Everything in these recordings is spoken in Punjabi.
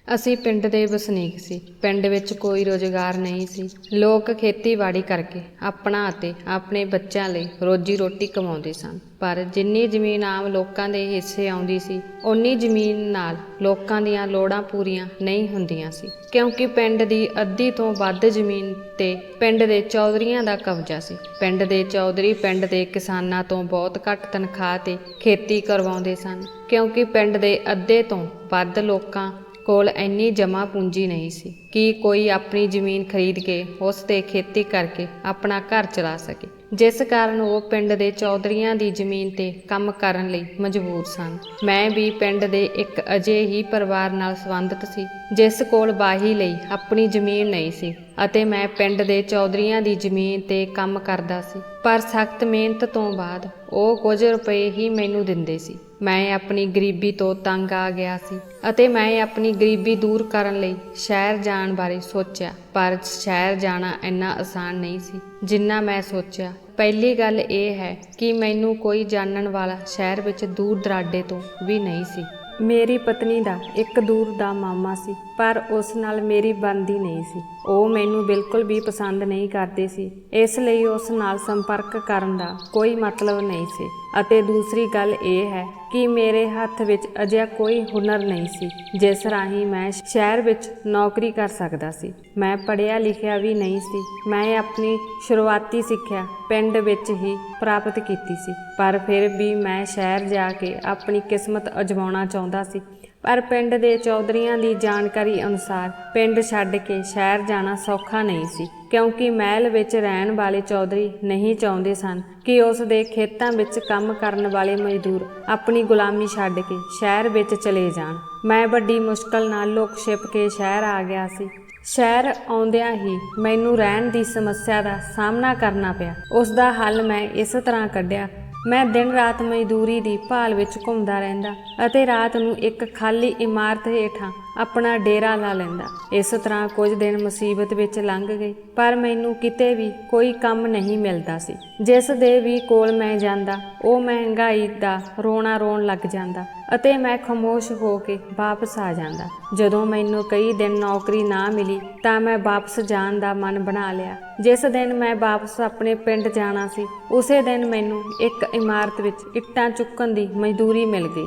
ਅਸੀਂ ਪਿੰਡ ਦੇ ਵਸਨੀਕ ਸੀ। ਪਿੰਡ ਵਿੱਚ ਕੋਈ ਰੁਜ਼ਗਾਰ ਨਹੀਂ ਸੀ। ਲੋਕ ਖੇਤੀਬਾੜੀ ਕਰਕੇ ਆਪਣਾ ਅਤੇ ਆਪਣੇ ਬੱਚਿਆਂ ਲਈ ਰੋਜੀ ਰੋਟੀ ਕਮਾਉਂਦੇ ਸਨ। ਪਰ ਜਿੰਨੀ ਜ਼ਮੀਨ ਆਮ ਲੋਕਾਂ ਦੇ ਹਿੱਸੇ ਆਉਂਦੀ ਸੀ, ਓਨੀ ਜ਼ਮੀਨ ਨਾਲ ਲੋਕਾਂ ਦੀਆਂ ਲੋੜਾਂ ਪੂਰੀਆਂ ਨਹੀਂ ਹੁੰਦੀਆਂ ਸੀ, ਕਿਉਂਕਿ ਪਿੰਡ ਦੀ ਅੱਧੀ ਤੋਂ ਵੱਧ ਜ਼ਮੀਨ ਤੇ ਪਿੰਡ ਦੇ ਚੌਧਰੀਆਂ ਦਾ ਕਬਜ਼ਾ ਸੀ। ਪਿੰਡ ਦੇ ਚੌਧਰੀ ਪਿੰਡ ਦੇ ਕਿਸਾਨਾਂ ਤੋਂ ਬਹੁਤ ਘੱਟ ਤਨਖਾਹ ਤੇ ਖੇਤੀ ਕਰਵਾਉਂਦੇ ਸਨ, ਕਿਉਂਕਿ ਪਿੰਡ ਦੇ ਅੱਧੇ ਤੋਂ ਵੱਧ ਲੋਕਾਂ ਕੋਲ ਇੰਨੀ ਜਮ੍ਹਾਂ ਪੂੰਜੀ ਨਹੀਂ ਸੀ ਕਿ ਕੋਈ ਆਪਣੀ ਜ਼ਮੀਨ ਖਰੀਦ ਕੇ ਉਸ 'ਤੇ ਖੇਤੀ ਕਰਕੇ ਆਪਣਾ ਘਰ ਚਲਾ ਸਕੇ, ਜਿਸ ਕਾਰਨ ਉਹ ਪਿੰਡ ਦੇ ਚੌਧਰੀਆਂ ਦੀ ਜ਼ਮੀਨ 'ਤੇ ਕੰਮ ਕਰਨ ਲਈ ਮਜਬੂਰ ਸਨ। ਮੈਂ ਵੀ ਪਿੰਡ ਦੇ ਇੱਕ ਅਜਿਹੇ ਹੀ ਪਰਿਵਾਰ ਨਾਲ ਸੰਬੰਧਿਤ ਸੀ, ਜਿਸ ਕੋਲ ਵਾਹੀ ਲਈ ਆਪਣੀ ਜ਼ਮੀਨ ਨਹੀਂ ਸੀ ਅਤੇ ਮੈਂ ਪਿੰਡ ਦੇ ਚੌਧਰੀਆਂ ਦੀ ਜ਼ਮੀਨ 'ਤੇ ਕੰਮ ਕਰਦਾ ਸੀ। ਪਰ ਸਖਤ ਮਿਹਨਤ ਤੋਂ ਬਾਅਦ ਉਹ ਕੁਝ ਰੁਪਏ ਹੀ ਮੈਨੂੰ ਦਿੰਦੇ ਸੀ। ਮੈਂ ਆਪਣੀ ਗਰੀਬੀ ਤੋਂ ਤੰਗ ਆ ਗਿਆ ਸੀ ਅਤੇ ਮੈਂ ਆਪਣੀ ਗਰੀਬੀ ਦੂਰ ਕਰਨ ਲਈ ਸ਼ਹਿਰ ਜਾਣ ਬਾਰੇ ਸੋਚਿਆ, ਪਰ ਸ਼ਹਿਰ ਜਾਣਾ ਇੰਨਾ ਆਸਾਨ ਨਹੀਂ ਸੀ ਜਿੰਨਾ ਮੈਂ ਸੋਚਿਆ। ਪਹਿਲੀ ਗੱਲ ਇਹ ਹੈ ਕਿ ਮੈਨੂੰ ਕੋਈ ਜਾਣਨ ਵਾਲਾ ਸ਼ਹਿਰ ਵਿੱਚ ਦੂਰ ਦਰਾਡੇ ਤੋਂ ਵੀ ਨਹੀਂ ਸੀ। ਮੇਰੀ ਪਤਨੀ ਦਾ ਇੱਕ ਦੂਰ ਦਾ ਮਾਮਾ ਸੀ, ਪਰ ਉਸ ਨਾਲ ਮੇਰੀ ਬਣਦੀ ਨਹੀਂ ਸੀ। ਉਹ ਮੈਨੂੰ ਬਿਲਕੁਲ ਵੀ ਪਸੰਦ ਨਹੀਂ ਕਰਦੇ ਸੀ, ਇਸ ਲਈ ਉਸ ਨਾਲ ਸੰਪਰਕ ਕਰਨ ਦਾ ਕੋਈ ਮਤਲਬ ਨਹੀਂ ਸੀ। ਅਤੇ ਦੂਸਰੀ ਗੱਲ ਇਹ ਹੈ ਕਿ ਮੇਰੇ ਹੱਥ ਵਿੱਚ ਅਜਿਹਾ ਕੋਈ ਹੁਨਰ ਨਹੀਂ ਸੀ ਜਿਸ ਰਾਹੀਂ ਮੈਂ ਸ਼ਹਿਰ ਵਿੱਚ ਨੌਕਰੀ ਕਰ ਸਕਦਾ ਸੀ। ਮੈਂ ਪੜ੍ਹਿਆ ਲਿਖਿਆ ਵੀ ਨਹੀਂ ਸੀ। ਮੈਂ ਆਪਣੀ ਸ਼ੁਰੂਆਤੀ ਸਿੱਖਿਆ ਪਿੰਡ ਵਿੱਚ ਹੀ ਪ੍ਰਾਪਤ ਕੀਤੀ ਸੀ, ਪਰ ਫਿਰ ਵੀ ਮੈਂ ਸ਼ਹਿਰ ਜਾ ਕੇ ਆਪਣੀ ਕਿਸਮਤ ਅਜ਼ਮਾਉਣਾ ਚਾਹੁੰਦਾ ਸੀ। ਪਰ ਪਿੰਡ ਦੇ ਚੌਧਰੀਆਂ ਦੀ ਜਾਣਕਾਰੀ ਅਨੁਸਾਰ ਪਿੰਡ ਛੱਡ ਕੇ ਸ਼ਹਿਰ ਜਾਣਾ ਸੌਖਾ ਨਹੀਂ ਸੀ, ਕਿਉਂਕਿ ਮਹਿਲ ਵਿੱਚ ਰਹਿਣ ਵਾਲੇ ਚੌਧਰੀ ਨਹੀਂ ਚਾਹੁੰਦੇ ਸਨ ਕਿ ਉਸ ਦੇ ਖੇਤਾਂ ਵਿੱਚ ਕੰਮ ਕਰਨ ਵਾਲੇ ਮਜ਼ਦੂਰ ਆਪਣੀ ਗੁਲਾਮੀ ਛੱਡ ਕੇ ਸ਼ਹਿਰ ਵਿੱਚ ਚਲੇ ਜਾਣ। ਮੈਂ ਵੱਡੀ ਮੁਸ਼ਕਲ ਨਾਲ ਲੁਕ ਛਿਪ ਕੇ ਸ਼ਹਿਰ ਆ ਗਿਆ ਸੀ। ਸ਼ਹਿਰ ਆਉਂਦਿਆਂ ਹੀ ਮੈਨੂੰ ਰਹਿਣ ਦੀ ਸਮੱਸਿਆ ਦਾ ਸਾਹਮਣਾ ਕਰਨਾ ਪਿਆ। ਉਸ ਦਾ ਹੱਲ ਮੈਂ ਇਸ ਤਰ੍ਹਾਂ ਕੱਢਿਆ। ਮੈਂ ਦਿਨ ਰਾਤ ਮਜ਼ਦੂਰੀ ਦੀ ਭਾਲ ਵਿੱਚ ਘੁੰਮਦਾ ਰਹਿੰਦਾ ਅਤੇ ਰਾਤ ਨੂੰ ਇੱਕ ਖਾਲੀ ਇਮਾਰਤ ਹੇਠਾਂ ਆਪਣਾ ਡੇਰਾ ਲਾ ਲੈਂਦਾ। ਇਸ ਤਰ੍ਹਾਂ ਕੁਝ ਦਿਨ ਮੁਸੀਬਤ ਵਿੱਚ ਲੰਘ ਗਏ, ਪਰ ਮੈਨੂੰ ਕਿਤੇ ਵੀ ਕੋਈ ਕੰਮ ਨਹੀਂ ਮਿਲਦਾ ਸੀ। ਜਿਸ ਦੇ ਵੀ ਕੋਲ ਮੈਂ ਜਾਂਦਾ, ਉਹ ਮਹਿੰਗਾਈ ਦਾ ਰੋਣਾ ਰੋਣ ਲੱਗ ਜਾਂਦਾ ਅਤੇ ਮੈਂ ਖਾਮੋਸ਼ ਹੋ ਕੇ ਵਾਪਸ ਆ ਜਾਂਦਾ। ਜਦੋਂ ਮੈਨੂੰ ਕਈ ਦਿਨ ਨੌਕਰੀ ਨਾ ਮਿਲੀ ਤਾਂ ਮੈਂ ਵਾਪਸ ਜਾਣ ਦਾ ਮਨ ਬਣਾ ਲਿਆ। ਜਿਸ ਦਿਨ ਮੈਂ ਵਾਪਸ ਆਪਣੇ ਪਿੰਡ ਜਾਣਾ ਸੀ, ਉਸੇ ਦਿਨ ਮੈਨੂੰ ਇੱਕ ਇਮਾਰਤ ਵਿੱਚ ਇੱਟਾਂ ਚੁੱਕਣ ਦੀ ਮਜ਼ਦੂਰੀ ਮਿਲ ਗਈ।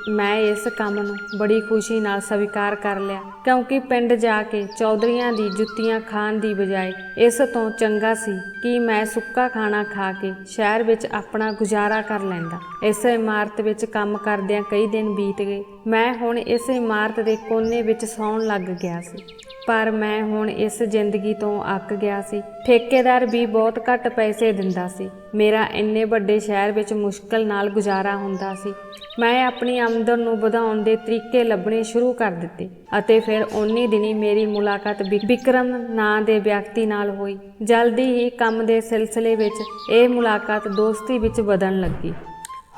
ਮੈਂ ਇਸ ਕੰਮ ਨੂੰ ਬੜੀ ਖੁਸ਼ੀ ਨਾਲ ਸਵੀਕਾਰ ਕਰ ਲਿਆ, ਕਿਉਂਕਿ ਪਿੰਡ ਜਾ ਕੇ ਚੌਧਰੀਆਂ ਦੀ ਜੁੱਤੀਆਂ ਖਾਣ ਦੀ ਬਜਾਏ ਇਸ ਤੋਂ ਚੰਗਾ ਸੀ ਕਿ ਮੈਂ ਸੁੱਕਾ ਖਾਣਾ ਖਾ ਕੇ ਸ਼ਹਿਰ ਵਿੱਚ ਆਪਣਾ ਗੁਜ਼ਾਰਾ ਕਰ ਲੈਂਦਾ। ਇਸ ਇਮਾਰਤ ਵਿੱਚ ਕੰਮ ਕਰਦਿਆਂ ਕਈ ਦਿਨ ਬੀਤ ਗਏ। ਮੈਂ ਹੁਣ ਇਸ ਇਮਾਰਤ ਦੇ ਕੋਨੇ ਵਿੱਚ ਸੌਣ ਲੱਗ ਗਿਆ ਸੀ, ਪਰ ਮੈਂ ਹੁਣ ਇਸ ਜ਼ਿੰਦਗੀ ਤੋਂ ਅੱਕ ਗਿਆ ਸੀ। ਠੇਕੇਦਾਰ ਵੀ ਬਹੁਤ ਘੱਟ ਪੈਸੇ ਦਿੰਦਾ ਸੀ। ਮੇਰਾ ਇੰਨੇ ਵੱਡੇ ਸ਼ਹਿਰ ਵਿੱਚ ਮੁਸ਼ਕਲ ਨਾਲ ਗੁਜ਼ਾਰਾ ਹੁੰਦਾ ਸੀ। ਮੈਂ ਆਪਣੀ ਆਮਦਨ ਨੂੰ ਵਧਾਉਣ ਦੇ ਤਰੀਕੇ ਲੱਭਣੇ ਸ਼ੁਰੂ ਕਰ ਦਿੱਤੇ ਅਤੇ ਫਿਰ ਉਨੀ ਦਿਨੀ ਮੇਰੀ ਮੁਲਾਕਾਤ ਵਿਕਰਮ ਨਾਂ ਦੇ ਵਿਅਕਤੀ ਨਾਲ ਹੋਈ। ਜਲਦੀ ਹੀ ਕੰਮ ਦੇ ਸਿਲਸਿਲੇ ਵਿੱਚ ਇਹ ਮੁਲਾਕਾਤ ਦੋਸਤੀ ਵਿੱਚ ਬਦਲਣ ਲੱਗੀ।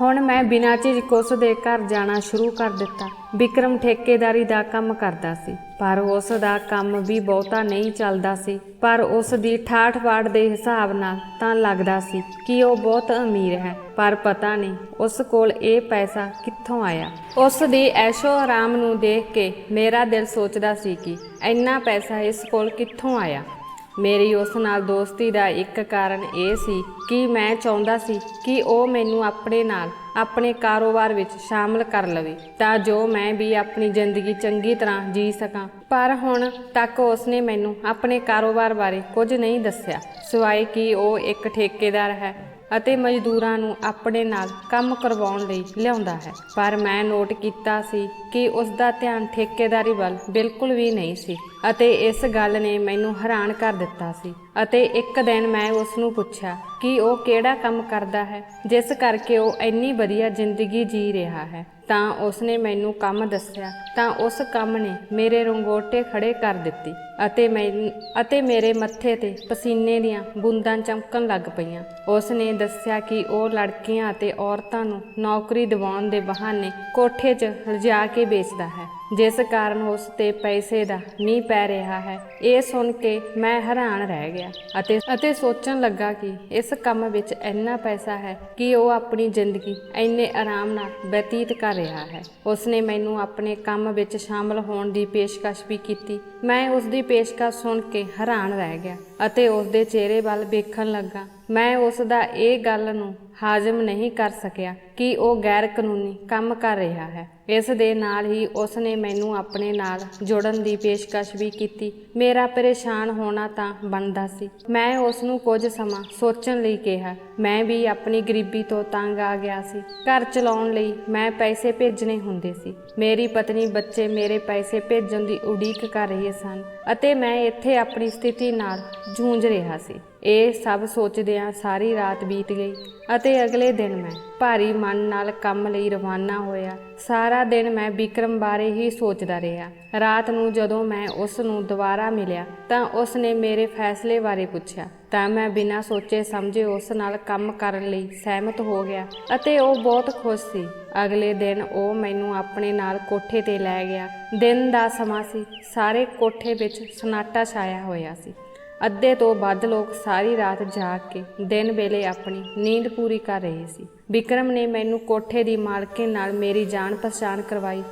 ਹੁਣ ਮੈਂ ਬਿਨਾਂ ਝਿਜਕ ਉਸ ਦੇ ਘਰ ਜਾਣਾ ਸ਼ੁਰੂ ਕਰ ਦਿੱਤਾ। ਵਿਕਰਮ ਠੇਕੇਦਾਰੀ ਦਾ ਕੰਮ ਕਰਦਾ ਸੀ, ਪਰ ਉਸ ਦਾ ਕੰਮ ਵੀ ਬਹੁਤਾ ਨਹੀਂ ਚੱਲਦਾ ਸੀ। ਪਰ ਉਸ ਦੀ ਠਾਠ ਬਾਠ ਦੇ ਹਿਸਾਬ ਨਾਲ ਤਾਂ ਲੱਗਦਾ ਸੀ ਕਿ ਉਹ ਬਹੁਤ ਅਮੀਰ ਹੈ, ਪਰ ਪਤਾ ਨਹੀਂ ਉਸ ਕੋਲ ਇਹ ਪੈਸਾ ਕਿੱਥੋਂ ਆਇਆ। ਉਸ ਦੀ ਐਸ਼ੋ ਆਰਾਮ ਨੂੰ ਦੇਖ ਕੇ ਮੇਰਾ ਦਿਲ ਸੋਚਦਾ ਸੀ ਕਿ ਇੰਨਾ ਪੈਸਾ ਇਸ ਕੋਲ ਕਿੱਥੋਂ ਆਇਆ। ਮੇਰੀ ਉਸ ਨਾਲ ਦੋਸਤੀ ਦਾ ਇੱਕ ਕਾਰਨ ਇਹ ਸੀ ਕਿ ਮੈਂ ਚਾਹੁੰਦਾ ਸੀ ਕਿ ਉਹ ਮੈਨੂੰ ਆਪਣੇ ਨਾਲ ਆਪਣੇ ਕਾਰੋਬਾਰ ਵਿੱਚ ਸ਼ਾਮਲ ਕਰ ਲਵੇ, ਤਾਂ ਜੋ ਮੈਂ ਵੀ ਆਪਣੀ ਜ਼ਿੰਦਗੀ ਚੰਗੀ ਤਰ੍ਹਾਂ ਜੀ ਸਕਾਂ। ਪਰ ਹੁਣ ਤੱਕ ਉਸਨੇ ਮੈਨੂੰ ਆਪਣੇ ਕਾਰੋਬਾਰ ਬਾਰੇ ਕੁਝ ਨਹੀਂ ਦੱਸਿਆ, ਸਿਵਾਏ ਕਿ ਉਹ ਇੱਕ ਠੇਕੇਦਾਰ ਹੈ ਅਤੇ ਮਜ਼ਦੂਰਾਂ ਨੂੰ ਆਪਣੇ ਨਾਲ ਕੰਮ ਕਰਵਾਉਣ ਲਈ ਲਿਆਉਂਦਾ ਹੈ। ਪਰ ਮੈਂ ਨੋਟ ਕੀਤਾ ਸੀ ਕਿ ਉਸ ਦਾ ਧਿਆਨ ਠੇਕੇਦਾਰੀ ਵੱਲ ਬਿਲਕੁਲ ਵੀ ਨਹੀਂ ਸੀ ਅਤੇ ਇਸ ਗੱਲ ਨੇ ਮੈਨੂੰ ਹੈਰਾਨ ਕਰ ਦਿੱਤਾ ਸੀ। ਅਤੇ ਇੱਕ ਦਿਨ ਮੈਂ ਉਸ ਨੂੰ ਪੁੱਛਿਆ ਕਿ ਉਹ ਕਿਹੜਾ ਕੰਮ ਕਰਦਾ ਹੈ ਜਿਸ ਕਰਕੇ ਉਹ ਇੰਨੀ ਵਧੀਆ ਜ਼ਿੰਦਗੀ ਜੀ ਰਿਹਾ ਹੈ, ਤਾਂ ਉਸਨੇ ਮੈਨੂੰ ਕੰਮ ਦੱਸਿਆ। ਤਾਂ ਉਸ ਕੰਮ ਨੇ ਮੇਰੇ ਰੰਗੋਟੇ ਖੜੇ ਕਰ ਦਿੱਤੇ ਅਤੇ ਮੇਰੇ ਮੱਥੇ ਤੇ ਪਸੀਨੇ ਦੀਆਂ ਬੂੰਦਾਂ ਚਮਕਣ ਲੱਗ ਪਈਆਂ। ਉਸ ਨੇ ਦੱਸਿਆ ਕਿ ਉਹ ਲੜਕੀਆਂ ਅਤੇ ਔਰਤਾਂ ਨੂੰ ਨੌਕਰੀ ਦਿਵਾਉਣ ਦੇ ਬਹਾਨੇ ਕੋਠੇ 'ਚ ਲਿਜਾ ਕੇ ਵੇਚਦਾ ਹੈ, ਜਿਸ ਕਾਰਨ ਉਸ ਤੇ ਪੈਸੇ ਦਾ ਮੀਂਹ ਪੈ ਰਿਹਾ ਹੈ। ਇਹ ਸੁਣ ਕੇ ਮੈਂ ਹੈਰਾਨ ਰਹਿ ਗਿਆ ਅਤੇ ਸੋਚਣ ਲੱਗਾ ਕਿ ਇਸ ਕੰਮ ਵਿੱਚ ਇੰਨਾ ਪੈਸਾ ਹੈ ਕਿ ਉਹ ਆਪਣੀ ਜ਼ਿੰਦਗੀ ਇੰਨੇ ਆਰਾਮ ਨਾਲ ਬਤੀਤ ਕਰ ਰਿਹਾ ਹੈ। ਉਸਨੇ ਮੈਨੂੰ ਆਪਣੇ ਕੰਮ ਵਿੱਚ ਸ਼ਾਮਲ ਹੋਣ ਦੀ ਪੇਸ਼ਕਸ਼ ਵੀ ਕੀਤੀ। ਮੈਂ ਉਸ ਦੀ ਪੇਸ਼ਕਸ਼ ਸੁਣ ਕੇ ਹੈਰਾਨ ਰਹਿ ਗਿਆ ਅਤੇ ਉਸ ਦੇ ਚਿਹਰੇ ਵੱਲ ਵੇਖਣ ਲੱਗਾ। ਮੈਂ ਉਸ ਦਾ ਇਹ ਗੱਲ ਨੂੰ ਹਾਜ਼ਮ ਨਹੀਂ ਕਰ ਸਕਿਆ ਕਿ ਉਹ ਗੈਰ ਕਾਨੂੰਨੀ ਕੰਮ ਕਰ ਰਿਹਾ ਹੈ। ਇਸ ਦੇ ਨਾਲ ਹੀ ਉਸ ਨੇ ਮੈਨੂੰ ਆਪਣੇ ਨਾਲ ਜੁੜਨ ਦੀ ਪੇਸ਼ਕਸ਼ ਵੀ ਕੀਤੀ। ਮੇਰਾ ਪਰੇਸ਼ਾਨ ਹੋਣਾ ਤਾਂ ਬਣਦਾ ਸੀ। ਮੈਂ ਉਸ ਨੂੰ ਕੁਝ ਸਮਾਂ ਸੋਚਣ ਲਈ ਕਿਹਾ। ਮੈਂ ਵੀ ਆਪਣੀ ਗਰੀਬੀ ਤੋਂ ਤੰਗ ਆ ਗਿਆ ਸੀ। ਘਰ ਚਲਾਉਣ ਲਈ ਮੈਂ ਪੈਸੇ ਭੇਜਣੇ ਹੁੰਦੇ ਸੀ। ਮੇਰੀ ਪਤਨੀ ਬੱਚੇ ਮੇਰੇ ਪੈਸੇ ਭੇਜਣ ਦੀ ਉਡੀਕ ਕਰ ਰਹੇ ਸਨ ਅਤੇ ਮੈਂ ਇੱਥੇ ਆਪਣੀ ਸਥਿਤੀ ਨਾਲ ਜੂਝ ਰਿਹਾ ਸੀ। ਇਹ ਸਭ ਸੋਚਦਿਆਂ ਸਾਰੀ ਰਾਤ ਬੀਤ ਗਈ ਅਤੇ ਅਗਲੇ ਦਿਨ ਮੈਂ ਭਾਰੀ ਮਨ ਨਾਲ ਕੰਮ ਲਈ ਰਵਾਨਾ ਹੋਇਆ। ਸਾਰਾ ਦਿਨ ਮੈਂ ਵਿਕਰਮ ਬਾਰੇ ਹੀ ਸੋਚਦਾ ਰਿਹਾ। ਰਾਤ ਨੂੰ ਜਦੋਂ ਮੈਂ ਉਸ ਨੂੰ ਦੁਬਾਰਾ ਮਿਲਿਆ ਤਾਂ ਉਸ ਨੇ ਮੇਰੇ ਫੈਸਲੇ ਬਾਰੇ ਪੁੱਛਿਆ ਤਾਂ ਮੈਂ ਬਿਨਾਂ ਸੋਚੇ ਸਮਝੇ ਉਸ ਨਾਲ ਕੰਮ ਕਰਨ ਲਈ ਸਹਿਮਤ ਹੋ ਗਿਆ ਅਤੇ ਉਹ ਬਹੁਤ ਖੁਸ਼ ਸੀ। ਅਗਲੇ ਦਿਨ ਉਹ ਮੈਨੂੰ ਆਪਣੇ ਨਾਲ ਕੋਠੇ ਤੇ ਲੈ ਗਿਆ। ਦਿਨ ਦਾ ਸਮਾਂ ਸੀ। ਸਾਰੇ ਕੋਠੇ ਵਿੱਚ ਸਨਾਟਾ ਛਾਇਆ ਹੋਇਆ ਸੀ। ਅੱਧੇ ਤੋਂ ਵੱਧ ਲੋਕ ਸਾਰੀ ਰਾਤ ਜਾਗ ਕੇ ਦਿਨ ਵੇਲੇ ਆਪਣੀ ਨੀਂਦ ਪੂਰੀ ਕਰ ਰਹੇ ਸੀ। ਵਿਕਰਮ ਨੇ ਮੈਨੂੰ ਕੋਠੇ ਦੀ ਮਾਲਕਣ ਨਾਲ ਮੇਰੀ ਜਾਣ ਪਛਾਣ ਕਰਵਾਈ,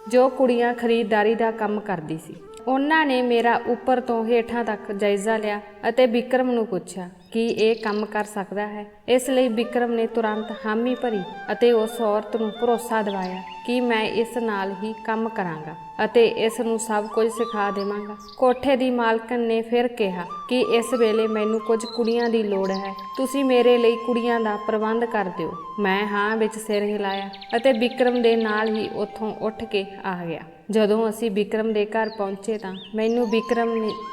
ਜੋ ਕੁੜੀਆਂ ਖਰੀਦਦਾਰੀ ਦਾ ਕੰਮ ਕਰਦੀ ਸੀ। ਉਹਨਾਂ ਨੇ ਮੇਰਾ ਉੱਪਰ ਤੋਂ ਹੇਠਾਂ ਤੱਕ ਜਾਇਜ਼ਾ ਲਿਆ ਅਤੇ ਵਿਕਰਮ ਨੂੰ ਪੁੱਛਿਆ ਕਿ ਇਹ ਕੰਮ ਕਰ ਸਕਦਾ ਹੈ। ਇਸ ਲਈ ਵਿਕਰਮ ਨੇ ਤੁਰੰਤ ਹਾਮੀ ਭਰੀ ਅਤੇ ਉਸ ਔਰਤ ਨੂੰ ਭਰੋਸਾ ਦਿਵਾਇਆ ਕਿ ਮੈਂ ਇਸ ਨਾਲ ਹੀ ਕੰਮ ਕਰਾਂਗਾ ਅਤੇ ਇਸ ਨੂੰ ਸਭ ਕੁਝ ਸਿਖਾ ਦੇਵਾਂਗਾ। ਕੋਠੇ ਦੀ ਮਾਲਕਣ ਨੇ ਫਿਰ ਕਿਹਾ ਕਿ ਇਸ ਵੇਲੇ ਮੈਨੂੰ ਕੁਝ ਕੁੜੀਆਂ ਦੀ ਲੋੜ ਹੈ, ਤੁਸੀਂ ਮੇਰੇ ਲਈ ਕੁੜੀਆਂ ਦਾ ਪ੍ਰਬੰਧ ਕਰ ਦਿਓ। ਮੈਂ ਹਾਂ ਵਿੱਚ ਸਿਰ ਹਿਲਾਇਆ ਅਤੇ ਵਿਕਰਮ ਦੇ ਨਾਲ ਹੀ ਉੱਥੋਂ ਉੱਠ ਕੇ ਆ ਗਿਆ। ਜਦੋਂ ਅਸੀਂ ਵਿਕਰਮ ਦੇ ਘਰ ਪਹੁੰਚੇ ਤਾਂ ਮੈਨੂੰ ਵਿਕਰਮ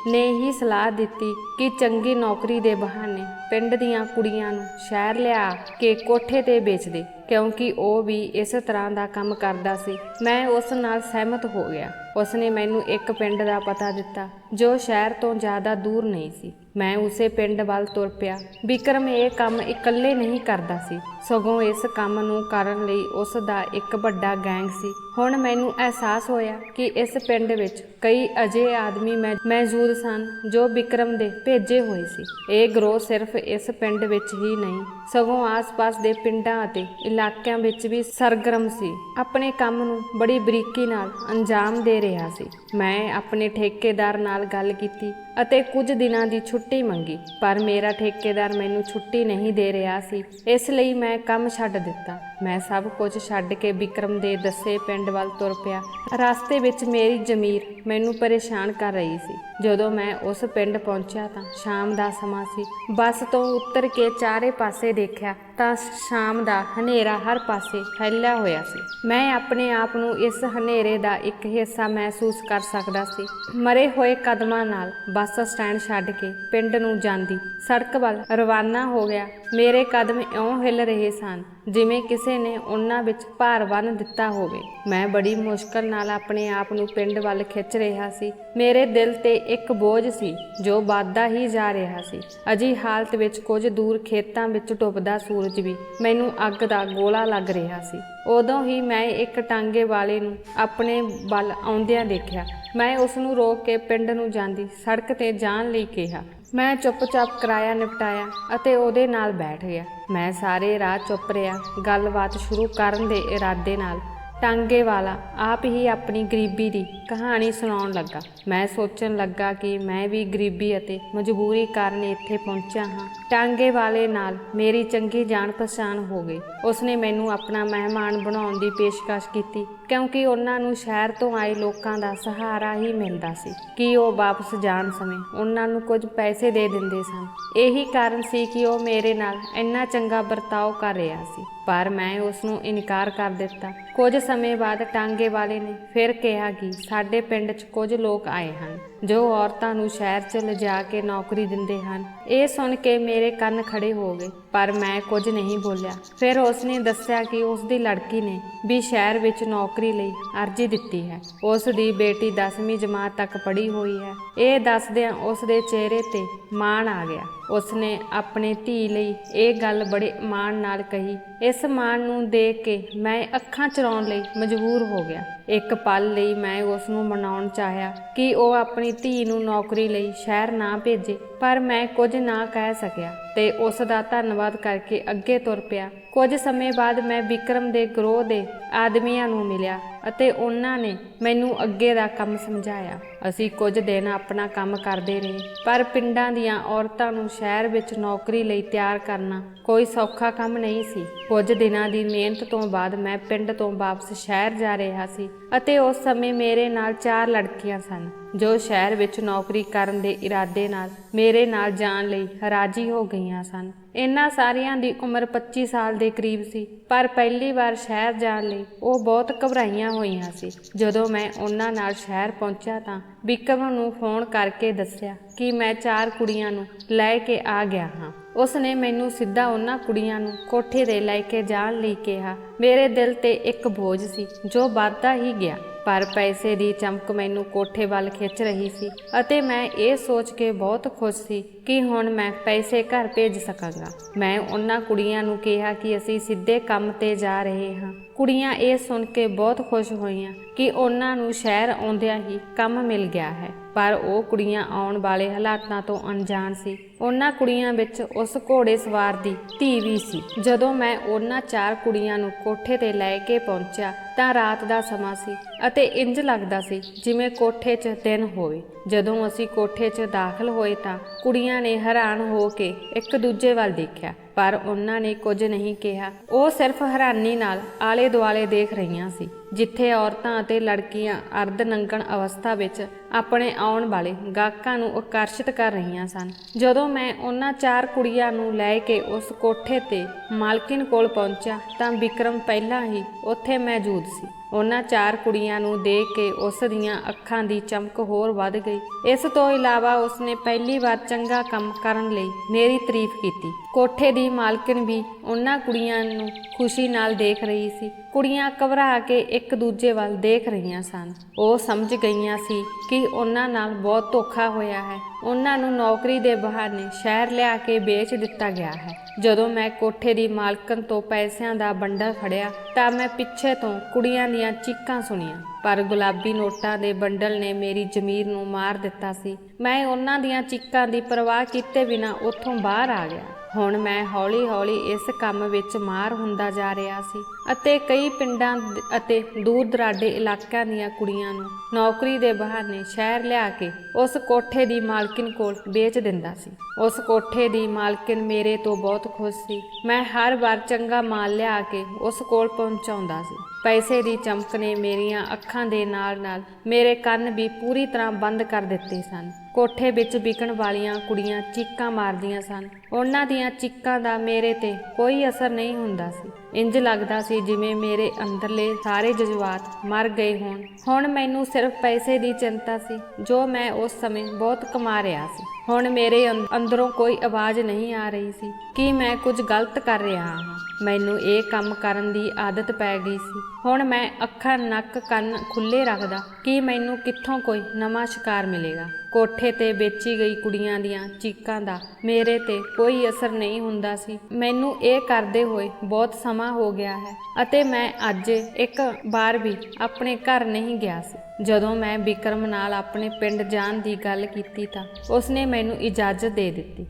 ਨੇ ਹੀ ਸਲਾਹ ਦਿੱਤੀ ਕਿ ਚੰਗੀ ਨੌਕਰੀ ਦੇ ਬਹਾਨੇ ਪਿੰਡ ਦੀਆਂ ਕੁੜੀਆਂ ਨੂੰ ਸ਼ਹਿਰ ਲਿਆ ਕੇ ਕੋਠੇ ਤੇ ਵੇਚ ਦੇ, ਕਿਉਂਕਿ ਉਹ ਵੀ ਇਸ ਤਰ੍ਹਾਂ ਦਾ ਕੰਮ ਕਰਦਾ ਸੀ। ਮੈਂ ਉਸ ਨਾਲ ਸਹਿਮਤ ਹੋ ਗਿਆ। ਉਸ ਨੇ ਮੈਨੂੰ ਇੱਕ ਪਿੰਡ ਦਾ ਪਤਾ ਦਿੱਤਾ ਜੋ ਸ਼ਹਿਰ ਤੋਂ ਜ਼ਿਆਦਾ ਦੂਰ ਨਹੀਂ ਸੀ। ਮੈਂ ਉਸੇ ਪਿੰਡ ਵੱਲ ਤੁਰ ਪਿਆ। ਵਿਕਰਮ ਇਹ ਕੰਮ ਇਕੱਲੇ ਨਹੀਂ ਕਰਦਾ ਸੀ, ਸਗੋਂ ਇਸ ਕੰਮ ਨੂੰ ਕਰਨ ਲਈ ਉਸ ਦਾ ਇੱਕ ਵੱਡਾ ਗੈਂਗ ਸੀ। ਹੁਣ ਮੈਨੂੰ ਅਹਿਸਾਸ ਹੋਇਆ ਕਿ ਇਸ ਪਿੰਡ ਵਿੱਚ ਕਈ ਅਜਿਹੇ ਆਦਮੀ ਮੌਜੂਦ ਸਨ ਜੋ ਵਿਕਰਮ ਦੇ ਭੇਜੇ ਹੋਏ ਸੀ। ਇਹ ਗਰੋਹ ਸਿਰਫ ਇਸ ਪਿੰਡ ਵਿੱਚ ਹੀ ਨਹੀਂ ਸਗੋਂ ਆਸ-ਪਾਸ ਦੇ ਪਿੰਡਾਂ ਅਤੇ ਇਲਾਕਿਆਂ ਵਿੱਚ ਵੀ ਸਰਗਰਮ ਸੀ। ਆਪਣੇ ਕੰਮ ਨੂੰ ਬੜੀ ਬਰੀਕੀ ਨਾਲ ਅੰਜਾਮ ਦੇ ਰਿਹਾ ਸੀ। ਮੈਂ ਆਪਣੇ ਠੇਕੇਦਾਰ ਨਾਲ ਗੱਲ ਕੀਤੀ ਅਤੇ ਕੁਝ ਦਿਨਾਂ ਦੀ ਛੁੱਟੀ ਮੰਗੀ, ਪਰ ਮੇਰਾ ਠੇਕੇਦਾਰ ਮੈਨੂੰ ਛੁੱਟੀ ਨਹੀਂ ਦੇ ਰਿਹਾ ਸੀ। ਇਸ ਲਈ ਮੈਂ ਕੰਮ ਛੱਡ ਦਿੱਤਾ। ਮੈਂ ਸਭ ਕੁਝ ਛੱਡ ਕੇ ਵਿਕਰਮ ਦੇ ਦੱਸੇ ਪਿੰਡ ਵੱਲ ਤੁਰ ਪਿਆ। ਰਸਤੇ ਵਿੱਚ ਮੇਰੀ ਜ਼ਮੀਰ ਮੈਨੂੰ ਪਰੇਸ਼ਾਨ ਕਰ ਰਹੀ ਸੀ। ਜਦੋਂ ਮੈਂ ਉਸ ਪਿੰਡ ਪਹੁੰਚਿਆ ਤਾਂ ਸ਼ਾਮ ਦਾ ਸਮਾਂ ਸੀ। ਬੱਸ ਤੋਂ ਉਤਰ ਕੇ ਚਾਰੇ ਪਾਸੇ ਦੇਖਿਆ ਤਾਂ ਸ਼ਾਮ ਦਾ ਹਨੇਰਾ ਹਰ ਪਾਸੇ ਫੈਲਿਆ ਹੋਇਆ ਸੀ। ਮੈਂ ਆਪਣੇ ਆਪ ਨੂੰ ਇਸ ਹਨੇਰੇ ਦਾ ਇੱਕ ਹਿੱਸਾ ਮਹਿਸੂਸ ਕਰ ਸਕਦਾ ਸੀ। ਮਰੇ ਹੋਏ ਕਦਮਾਂ ਨਾਲ ਬੱਸ ਸਟੈਂਡ ਛੱਡ ਕੇ ਪਿੰਡ ਨੂੰ ਜਾਂਦੀ ਸੜਕ ਵੱਲ ਰਵਾਨਾ ਹੋ ਗਿਆ। ਮੇਰੇ ਕਦਮ ਇਉਂ ਹਿੱਲ ਰਹੇ ਸਨ ਜਿਵੇਂ ਕਿਸੇ ਨੇ ਉਹਨਾਂ ਵਿੱਚ ਭਾਰ ਬੰਨ੍ਹ ਦਿੱਤਾ ਹੋਵੇ। ਮੈਂ ਬੜੀ ਮੁਸ਼ਕਲ ਨਾਲ ਆਪਣੇ ਆਪ ਨੂੰ ਪਿੰਡ ਵੱਲ ਖਿੱਚ ਰਿਹਾ ਸੀ। ਮੇਰੇ ਦਿਲ ਤੇ ਇੱਕ ਬੋਝ ਸੀ ਜੋ ਵੱਧਦਾ ਹੀ ਜਾ ਰਿਹਾ ਸੀ। ਅਜਿਹੀ ਹਾਲਤ ਵਿੱਚ ਕੁਝ ਦੂਰ ਖੇਤਾਂ ਵਿੱਚ ਡੁੱਬਦਾ ਸੂਰਜ ਵੀ ਮੈਨੂੰ ਅੱਗ ਦਾ ਗੋਲਾ ਲੱਗ ਰਿਹਾ ਸੀ। ਉਦੋਂ ਹੀ ਮੈਂ ਇੱਕ ਟਾਂਗੇ ਵਾਲੇ ਨੂੰ ਆਪਣੇ ਵੱਲ ਆਉਂਦਿਆਂ ਦੇਖਿਆ। ਮੈਂ ਉਸ ਨੂੰ ਰੋਕ ਕੇ ਪਿੰਡ ਨੂੰ ਜਾਂਦੀ ਸੜਕ ਤੇ ਜਾਣ ਲਈ ਕਿਹਾ। ਮੈਂ ਚੁੱਪਚਾਪ ਕਿਰਾਇਆ ਨਿਪਟਾਇਆ ਅਤੇ ਉਹਦੇ ਨਾਲ ਬੈਠ ਗਿਆ। ਮੈਂ ਸਾਰੇ ਰਾਹ ਚੁੱਪ ਰਿਹਾ। ਗੱਲਬਾਤ ਸ਼ੁਰੂ ਕਰਨ ਦੇ ਇਰਾਦੇ ਨਾਲ ਟਾਂਗੇ ਵਾਲਾ ਆਪ ਹੀ ਆਪਣੀ ਗਰੀਬੀ ਦੀ ਕਹਾਣੀ ਸੁਣਾਉਣ ਲੱਗਾ। ਮੈਂ ਸੋਚਣ ਲੱਗਾ ਕਿ ਮੈਂ ਵੀ ਗਰੀਬੀ ਅਤੇ ਮਜਬੂਰੀ ਕਾਰਨ ਇੱਥੇ ਪਹੁੰਚਿਆ ਹਾਂ। ਟਾਂਗੇ ਵਾਲੇ ਨਾਲ ਮੇਰੀ ਚੰਗੀ ਜਾਣ ਪਛਾਣ ਹੋ ਗਈ। ਉਸਨੇ ਮੈਨੂੰ ਆਪਣਾ ਮਹਿਮਾਨ ਬਣਾਉਣ ਦੀ ਪੇਸ਼ਕਸ਼ ਕੀਤੀ ਕਿਉਂਕਿ ਉਹਨਾਂ ਨੂੰ ਸ਼ਹਿਰ ਤੋਂ ਆਏ ਲੋਕਾਂ ਦਾ ਸਹਾਰਾ ਹੀ ਮਿਲਦਾ ਸੀ ਕਿ ਉਹ ਵਾਪਸ ਜਾਣ ਸਮੇਂ ਉਹਨਾਂ ਨੂੰ ਕੁਝ ਪੈਸੇ ਦੇ ਦਿੰਦੇ ਸਨ। ਇਹੀ ਕਾਰਨ ਸੀ ਕਿ ਉਹ ਮੇਰੇ ਨਾਲ ਇੰਨਾ ਚੰਗਾ ਵਰਤਾਓ ਕਰ ਰਿਹਾ ਸੀ, ਪਰ ਮੈਂ ਉਸ ਨੂੰ ਇਨਕਾਰ ਕਰ ਦਿੱਤਾ। ਕੁਝ ਸਮੇਂ ਬਾਅਦ ਟਾਂਗੇ ਵਾਲੇ ਨੇ ਫਿਰ ਕਿਹਾ ਕਿ ਸਾਡੇ ਪਿੰਡ 'ਚ ਕੁਝ ਲੋਕ ਆਏ ਹਨ ਜੋ ਔਰਤਾਂ ਨੂੰ ਸ਼ਹਿਰ 'ਚ ਲਿਜਾ ਕੇ ਨੌਕਰੀ ਦਿੰਦੇ ਹਨ। ਇਹ ਸੁਣ ਕੇ ਮੇਰੇ ਕੰਨ ਖੜੇ ਹੋ ਗਏ, ਪਰ ਮੈਂ ਕੁਝ ਨਹੀਂ ਬੋਲਿਆ। ਫਿਰ ਉਸਨੇ ਦੱਸਿਆ ਕਿ ਉਸ ਦੀ ਲੜਕੀ ਨੇ ਵੀ ਸ਼ਹਿਰ ਵਿੱਚ ਨੌਕਰੀ ਲਈ ਅਰਜ਼ੀ ਦਿੱਤੀ ਹੈ। ਉਸ ਦੀ ਬੇਟੀ 10ਵੀਂ ਜਮਾਤ ਤੱਕ ਪੜ੍ਹੀ ਹੋਈ ਹੈ। ਇਹ ਦੱਸਦਿਆਂ ਉਸ ਦੇ ਚਿਹਰੇ ਤੇ ਮਾਣ ਆ ਗਿਆ। ਉਸਨੇ ਆਪਣੀ ਧੀ ਲਈ ਇਹ ਗੱਲ ਬੜੇ ਮਾਣ ਨਾਲ ਕਹੀ। ਇਸ ਮਾਣ ਨੂੰ ਦੇਖ ਕੇ ਮੈਂ ਅੱਖਾਂ ਚੁਰਾਉਣ ਲਈ ਮਜਬੂਰ ਹੋ ਗਿਆ। ਇੱਕ ਪਲ ਲਈ ਮੈਂ ਉਸ ਨੂੰ ਮਨਾਉਣ ਚਾਹਿਆ ਕਿ ਉਹ ਆਪਣੀ ਧੀ ਨੂੰ ਨੌਕਰੀ ਲਈ ਸ਼ਹਿਰ ਨਾ ਭੇਜੇ, ਪਰ ਮੈਂ ਕੁਝ ਨਾ ਕਹਿ ਸਕਿਆ ਤੇ ਉਸ ਦਾ ਧੰਨਵਾਦ ਕਰਕੇ ਅੱਗੇ ਤੁਰ ਪਿਆ। ਕੁਝ ਸਮੇਂ ਬਾਅਦ ਮੈਂ ਵਿਕਰਮ ਦੇ ਗਰੋਹ ਦੇ ਆਦਮੀਆਂ ਨੂੰ ਮਿਲਿਆ ਅਤੇ ਉਹਨਾਂ ਨੇ ਮੈਨੂੰ ਅੱਗੇ ਦਾ ਕੰਮ ਸਮਝਾਇਆ। ਅਸੀਂ ਕੁਝ ਦਿਨ ਆਪਣਾ ਕੰਮ ਕਰਦੇ ਰਹੇ, ਪਰ ਪਿੰਡਾਂ ਦੀਆਂ ਔਰਤਾਂ ਨੂੰ ਸ਼ਹਿਰ ਵਿੱਚ ਨੌਕਰੀ ਲਈ ਤਿਆਰ ਕਰਨਾ ਕੋਈ ਸੌਖਾ ਕੰਮ ਨਹੀਂ ਸੀ। ਕੁਝ ਦਿਨਾਂ ਦੀ ਮਿਹਨਤ ਤੋਂ ਬਾਅਦ ਮੈਂ ਪਿੰਡ ਤੋਂ ਵਾਪਸ ਸ਼ਹਿਰ ਜਾ ਰਿਹਾ ਸੀ ਅਤੇ ਉਸ ਸਮੇਂ ਮੇਰੇ ਨਾਲ 4 ਲੜਕੀਆਂ ਸਨ ਜੋ ਸ਼ਹਿਰ ਵਿੱਚ ਨੌਕਰੀ ਕਰਨ ਦੇ ਇਰਾਦੇ ਨਾਲ ਮੇਰੇ ਨਾਲ ਜਾਣ ਲਈ ਰਾਜ਼ੀ ਹੋ ਗਈਆਂ ਸਨ। ਇਹਨਾਂ ਸਾਰੀਆਂ ਦੀ ਉਮਰ 25 ਸਾਲ ਦੇ ਕਰੀਬ ਸੀ, ਪਰ ਪਹਿਲੀ ਵਾਰ ਸ਼ਹਿਰ ਜਾਣ ਲਈ ਉਹ ਬਹੁਤ ਘਬਰਾਈਆਂ ਹੋਈਆਂ ਸੀ। ਜਦੋਂ ਮੈਂ ਉਹਨਾਂ ਨਾਲ ਸ਼ਹਿਰ ਪਹੁੰਚਿਆ ਤਾਂ ਵਿਕਰਮ ਨੂੰ ਫੋਨ ਕਰਕੇ ਦੱਸਿਆ ਕਿ ਮੈਂ 4 ਕੁੜੀਆਂ ਨੂੰ ਲੈ ਕੇ ਆ ਗਿਆ ਹਾਂ। ਉਸ ਨੇ ਮੈਨੂੰ ਸਿੱਧਾ ਉਹਨਾਂ ਕੁੜੀਆਂ ਨੂੰ ਕੋਠੇ 'ਤੇ ਲੈ ਕੇ ਜਾਣ ਲਈ ਕਿਹਾ। ਮੇਰੇ ਦਿਲ ਤੇ ਇੱਕ ਬੋਝ ਸੀ ਜੋ ਵੱਧਦਾ ਹੀ ਗਿਆ, ਪਰ ਪੈਸੇ ਦੀ ਚਮਕ ਮੈਨੂੰ ਕੋਠੇ ਵੱਲ ਖਿੱਚ ਰਹੀ ਸੀ ਅਤੇ ਮੈਂ ਇਹ ਸੋਚ ਕੇ ਬਹੁਤ ਖੁਸ਼ ਸੀ ਕਿ ਹੁਣ ਮੈਂ ਪੈਸੇ ਘਰ ਭੇਜ ਸਕਾਂਗਾ। ਮੈਂ ਉਹਨਾਂ ਕੁੜੀਆਂ ਨੂੰ ਕਿਹਾ ਕਿ ਅਸੀਂ ਸਿੱਧੇ ਕੰਮ ਤੇ ਜਾ ਰਹੇ ਹਾਂ। ਕੁੜੀਆਂ ਇਹ ਸੁਣ ਕੇ ਬਹੁਤ ਖੁਸ਼ ਹੋਈਆਂ ਕਿ ਉਹਨਾਂ ਨੂੰ ਸ਼ਹਿਰ ਆਉਂਦਿਆਂ ਹੀ ਕੰਮ ਮਿਲ ਗਿਆ ਹੈ, ਪਰ ਉਹ ਕੁੜੀਆਂ ਆਉਣ ਵਾਲੇ ਹਾਲਾਤਾਂ ਤੋਂ ਅਣਜਾਣ ਸੀ। ਉਹਨਾਂ ਕੁੜੀਆਂ ਵਿੱਚ ਉਸ ਘੋੜੇ ਸਵਾਰ ਦੀ ਧੀ ਵੀ ਸੀ। ਜਦੋਂ ਮੈਂ ਉਹਨਾਂ 4 ਕੁੜੀਆਂ ਨੂੰ ਕੋਠੇ ਤੇ ਲੈ ਕੇ ਪਹੁੰਚਿਆ ਤਾਂ ਰਾਤ ਦਾ ਸਮਾਂ ਸੀ ਅਤੇ ਇੰਜ ਲੱਗਦਾ ਸੀ ਜਿਵੇਂ ਕੋਠੇ 'ਚ ਦਿਨ ਹੋਵੇ। ਜਦੋਂ ਅਸੀਂ ਕੋਠੇ 'ਚ ਦਾਖਲ ਹੋਏ ਤਾਂ ਕੁੜੀਆਂ ਨੇ ਹੈਰਾਨ ਹੋ ਕੇ ਇੱਕ ਦੂਜੇ ਵੱਲ ਦੇਖਿਆ, ਪਰ ਉਹਨਾਂ ਨੇ ਕੁਝ ਨਹੀਂ ਕਿਹਾ। ਉਹ ਸਿਰਫ ਹੈਰਾਨੀ ਨਾਲ ਆਲੇ ਦੁਆਲੇ ਦੇਖ ਰਹੀਆਂ ਸੀ, ਜਿੱਥੇ ਔਰਤਾਂ ਅਤੇ ਲੜਕੀਆਂ ਅਰਧ ਨੰਗਣ ਅਵਸਥਾ ਵਿੱਚ ਆਪਣੇ ਆਉਣ ਵਾਲੇ ਗਾਹਕਾਂ ਨੂੰ ਆਕਰਸ਼ਿਤ ਕਰ ਰਹੀਆਂ ਸਨ। ਜਦੋਂ ਮੈਂ ਉਹਨਾਂ 4 ਕੁੜੀਆਂ ਨੂੰ ਲੈ ਕੇ ਉਸ ਕੋਠੇ ਤੇ ਮਾਲਕਿਨ ਕੋਲ ਪਹੁੰਚਿਆ ਤਾਂ ਵਿਕਰਮ ਪਹਿਲਾਂ ਹੀ ਉੱਥੇ ਮੌਜੂਦ ਸੀ। ਉਹਨਾਂ 4 ਕੁੜੀਆਂ ਨੂੰ ਦੇਖ ਕੇ ਉਸ ਦੀਆਂ ਅੱਖਾਂ ਦੀ ਚਮਕ ਹੋਰ ਵੱਧ ਗਈ। ਇਸ ਤੋਂ ਇਲਾਵਾ ਉਸਨੇ ਪਹਿਲੀ ਵਾਰ ਚੰਗਾ ਕੰਮ ਕਰਨ ਲਈ ਮੇਰੀ ਤਾਰੀਫ ਕੀਤੀ। ਕੋਠੇ ਦੀ ਮਾਲਕਿਨ ਵੀ ਉਹਨਾਂ ਕੁੜੀਆਂ ਨੂੰ ਖੁਸ਼ੀ ਨਾਲ ਦੇਖ ਰਹੀ ਸੀ। ਕੁੜੀਆਂ ਘਬਰਾ ਕੇ ਇੱਕ ਦੂਜੇ ਵੱਲ ਦੇਖ ਰਹੀਆਂ ਸਨ। ਉਹ ਸਮਝ ਗਈਆਂ ਸੀ ਕਿ ਉਹਨਾਂ ਨਾਲ ਬਹੁਤ ਧੋਖਾ ਹੋਇਆ ਹੈ। ਉਹਨਾਂ ਨੂੰ ਨੌਕਰੀ ਦੇ ਬਹਾਨੇ ਸ਼ਹਿਰ ਲਿਆ ਕੇ ਵੇਚ ਦਿੱਤਾ ਗਿਆ ਹੈ। ਜਦੋਂ ਮੈਂ ਕੋਠੇ ਦੀ ਮਾਲਕਣ ਤੋਂ ਪੈਸਿਆਂ ਦਾ ਬੰਡਲ ਫੜਿਆ ਤਾਂ ਮੈਂ ਪਿੱਛੇ ਤੋਂ ਕੁੜੀਆਂ ਦੀਆਂ ਚੀਕਾਂ ਸੁਣੀਆਂ, ਪਰ ਗੁਲਾਬੀ ਨੋਟਾਂ ਦੇ ਬੰਡਲ ਨੇ ਮੇਰੀ ਜ਼ਮੀਰ ਨੂੰ ਮਾਰ ਦਿੱਤਾ ਸੀ। ਮੈਂ ਉਹਨਾਂ ਦੀਆਂ ਚੀਕਾਂ ਦੀ ਪਰਵਾਹ ਕੀਤੇ ਬਿਨਾਂ ਉੱਥੋਂ ਬਾਹਰ ਆ ਗਿਆ। ਹੁਣ ਮੈਂ ਹੌਲੀ-ਹੌਲੀ ਇਸ ਕੰਮ ਵਿੱਚ ਮਾਰ ਹੁੰਦਾ ਜਾ ਰਿਹਾ ਸੀ ਅਤੇ ਕਈ ਪਿੰਡਾਂ ਅਤੇ ਦੂਰ ਦਰਾਡੇ ਇਲਾਕਿਆਂ ਦੀਆਂ ਕੁੜੀਆਂ ਨੂੰ ਨੌਕਰੀ ਦੇ ਬਹਾਨੇ ਸ਼ਹਿਰ ਲਿਆ ਕੇ ਉਸ ਕੋਠੇ ਦੀ ਮਾਲਕਿਨ ਕੋਲ ਵੇਚ ਦਿੰਦਾ ਸੀ। ਉਸ ਕੋਠੇ ਦੀ ਮਾਲਕਿਨ ਮੇਰੇ ਤੋਂ ਬਹੁਤ ਖੁਸ਼ ਸੀ। ਮੈਂ ਹਰ ਵਾਰ ਚੰਗਾ ਮਾਲ ਲਿਆ ਕੇ ਉਸ ਕੋਲ ਪਹੁੰਚਾਉਂਦਾ ਸੀ। ਪੈਸੇ ਦੀ ਚਮਕ ਨੇ ਮੇਰੀਆਂ ਅੱਖਾਂ ਦੇ ਨਾਲ-ਨਾਲ ਮੇਰੇ ਕੰਨ ਵੀ ਪੂਰੀ ਤਰ੍ਹਾਂ ਬੰਦ ਕਰ ਦਿੱਤੇ ਸਨ। ਕੋਠੇ ਵਿੱਚ ਵਿਕਣ ਵਾਲੀਆਂ ਕੁੜੀਆਂ ਚੀਕਾਂ ਮਾਰਦੀਆਂ ਸਨ। ਉਹਨਾਂ ਦੀਆਂ ਚੀਕਾਂ ਦਾ ਮੇਰੇ ਤੇ ਕੋਈ ਅਸਰ ਨਹੀਂ ਹੁੰਦਾ ਸੀ। ਇੰਜ ਲੱਗਦਾ ਸੀ ਜਿਵੇਂ ਮੇਰੇ ਅੰਦਰਲੇ ਸਾਰੇ ਜਜ਼ਬਾਤ ਮਰ ਗਏ ਹੋਣ। ਹੁਣ ਮੈਨੂੰ ਸਿਰਫ ਪੈਸੇ ਦੀ ਚਿੰਤਾ ਸੀ ਜੋ ਮੈਂ ਉਸ ਸਮੇਂ ਬਹੁਤ ਕਮਾ ਰਿਹਾ ਸੀ। ਹੁਣ ਮੇਰੇ ਅੰਦਰੋਂ ਕੋਈ ਆਵਾਜ਼ ਨਹੀਂ ਆ ਰਹੀ ਸੀ ਕਿ ਮੈਂ ਕੁਝ ਗਲਤ ਕਰ ਰਿਹਾ ਹਾਂ। ਮੈਨੂੰ ਇਹ ਕੰਮ ਕਰਨ ਦੀ ਆਦਤ ਪੈ ਗਈ ਸੀ। ਹੁਣ ਮੈਂ ਅੱਖਾਂ, ਨੱਕ, ਕੰਨ ਖੁੱਲ੍ਹੇ ਰੱਖਦਾ ਕਿ ਮੈਨੂੰ ਕਿੱਥੋਂ ਕੋਈ ਨਵਾਂ ਸ਼ਿਕਾਰ ਮਿਲੇਗਾ। ਕੋਠੇ ਤੇ ਵੇਚੀ ਗਈ ਕੁੜੀਆਂ ਦੀਆਂ ਚੀਕਾਂ ਦਾ ਮੇਰੇ ਤੇ ਕੋਈ ਅਸਰ ਨਹੀਂ ਹੁੰਦਾ ਸੀ। ਮੈਨੂੰ ਇਹ ਕਰਦੇ ਹੋਏ ਬਹੁਤ ਸਮਾਂ ਹੋ ਗਿਆ ਹੈ ਅਤੇ ਮੈਂ ਅੱਜ ਇੱਕ ਵਾਰ ਵੀ ਆਪਣੇ ਘਰ ਨਹੀਂ ਗਿਆ ਸੀ। ਜਦੋਂ ਮੈਂ ਵਿਕਰਮ ਨਾਲ ਆਪਣੇ ਪਿੰਡ ਜਾਣ ਦੀ ਗੱਲ ਕੀਤੀ ਤਾਂ ਉਸਨੇ ਮੈਨੂੰ ਇਜਾਜ਼ਤ ਦੇ ਦਿੱਤੀ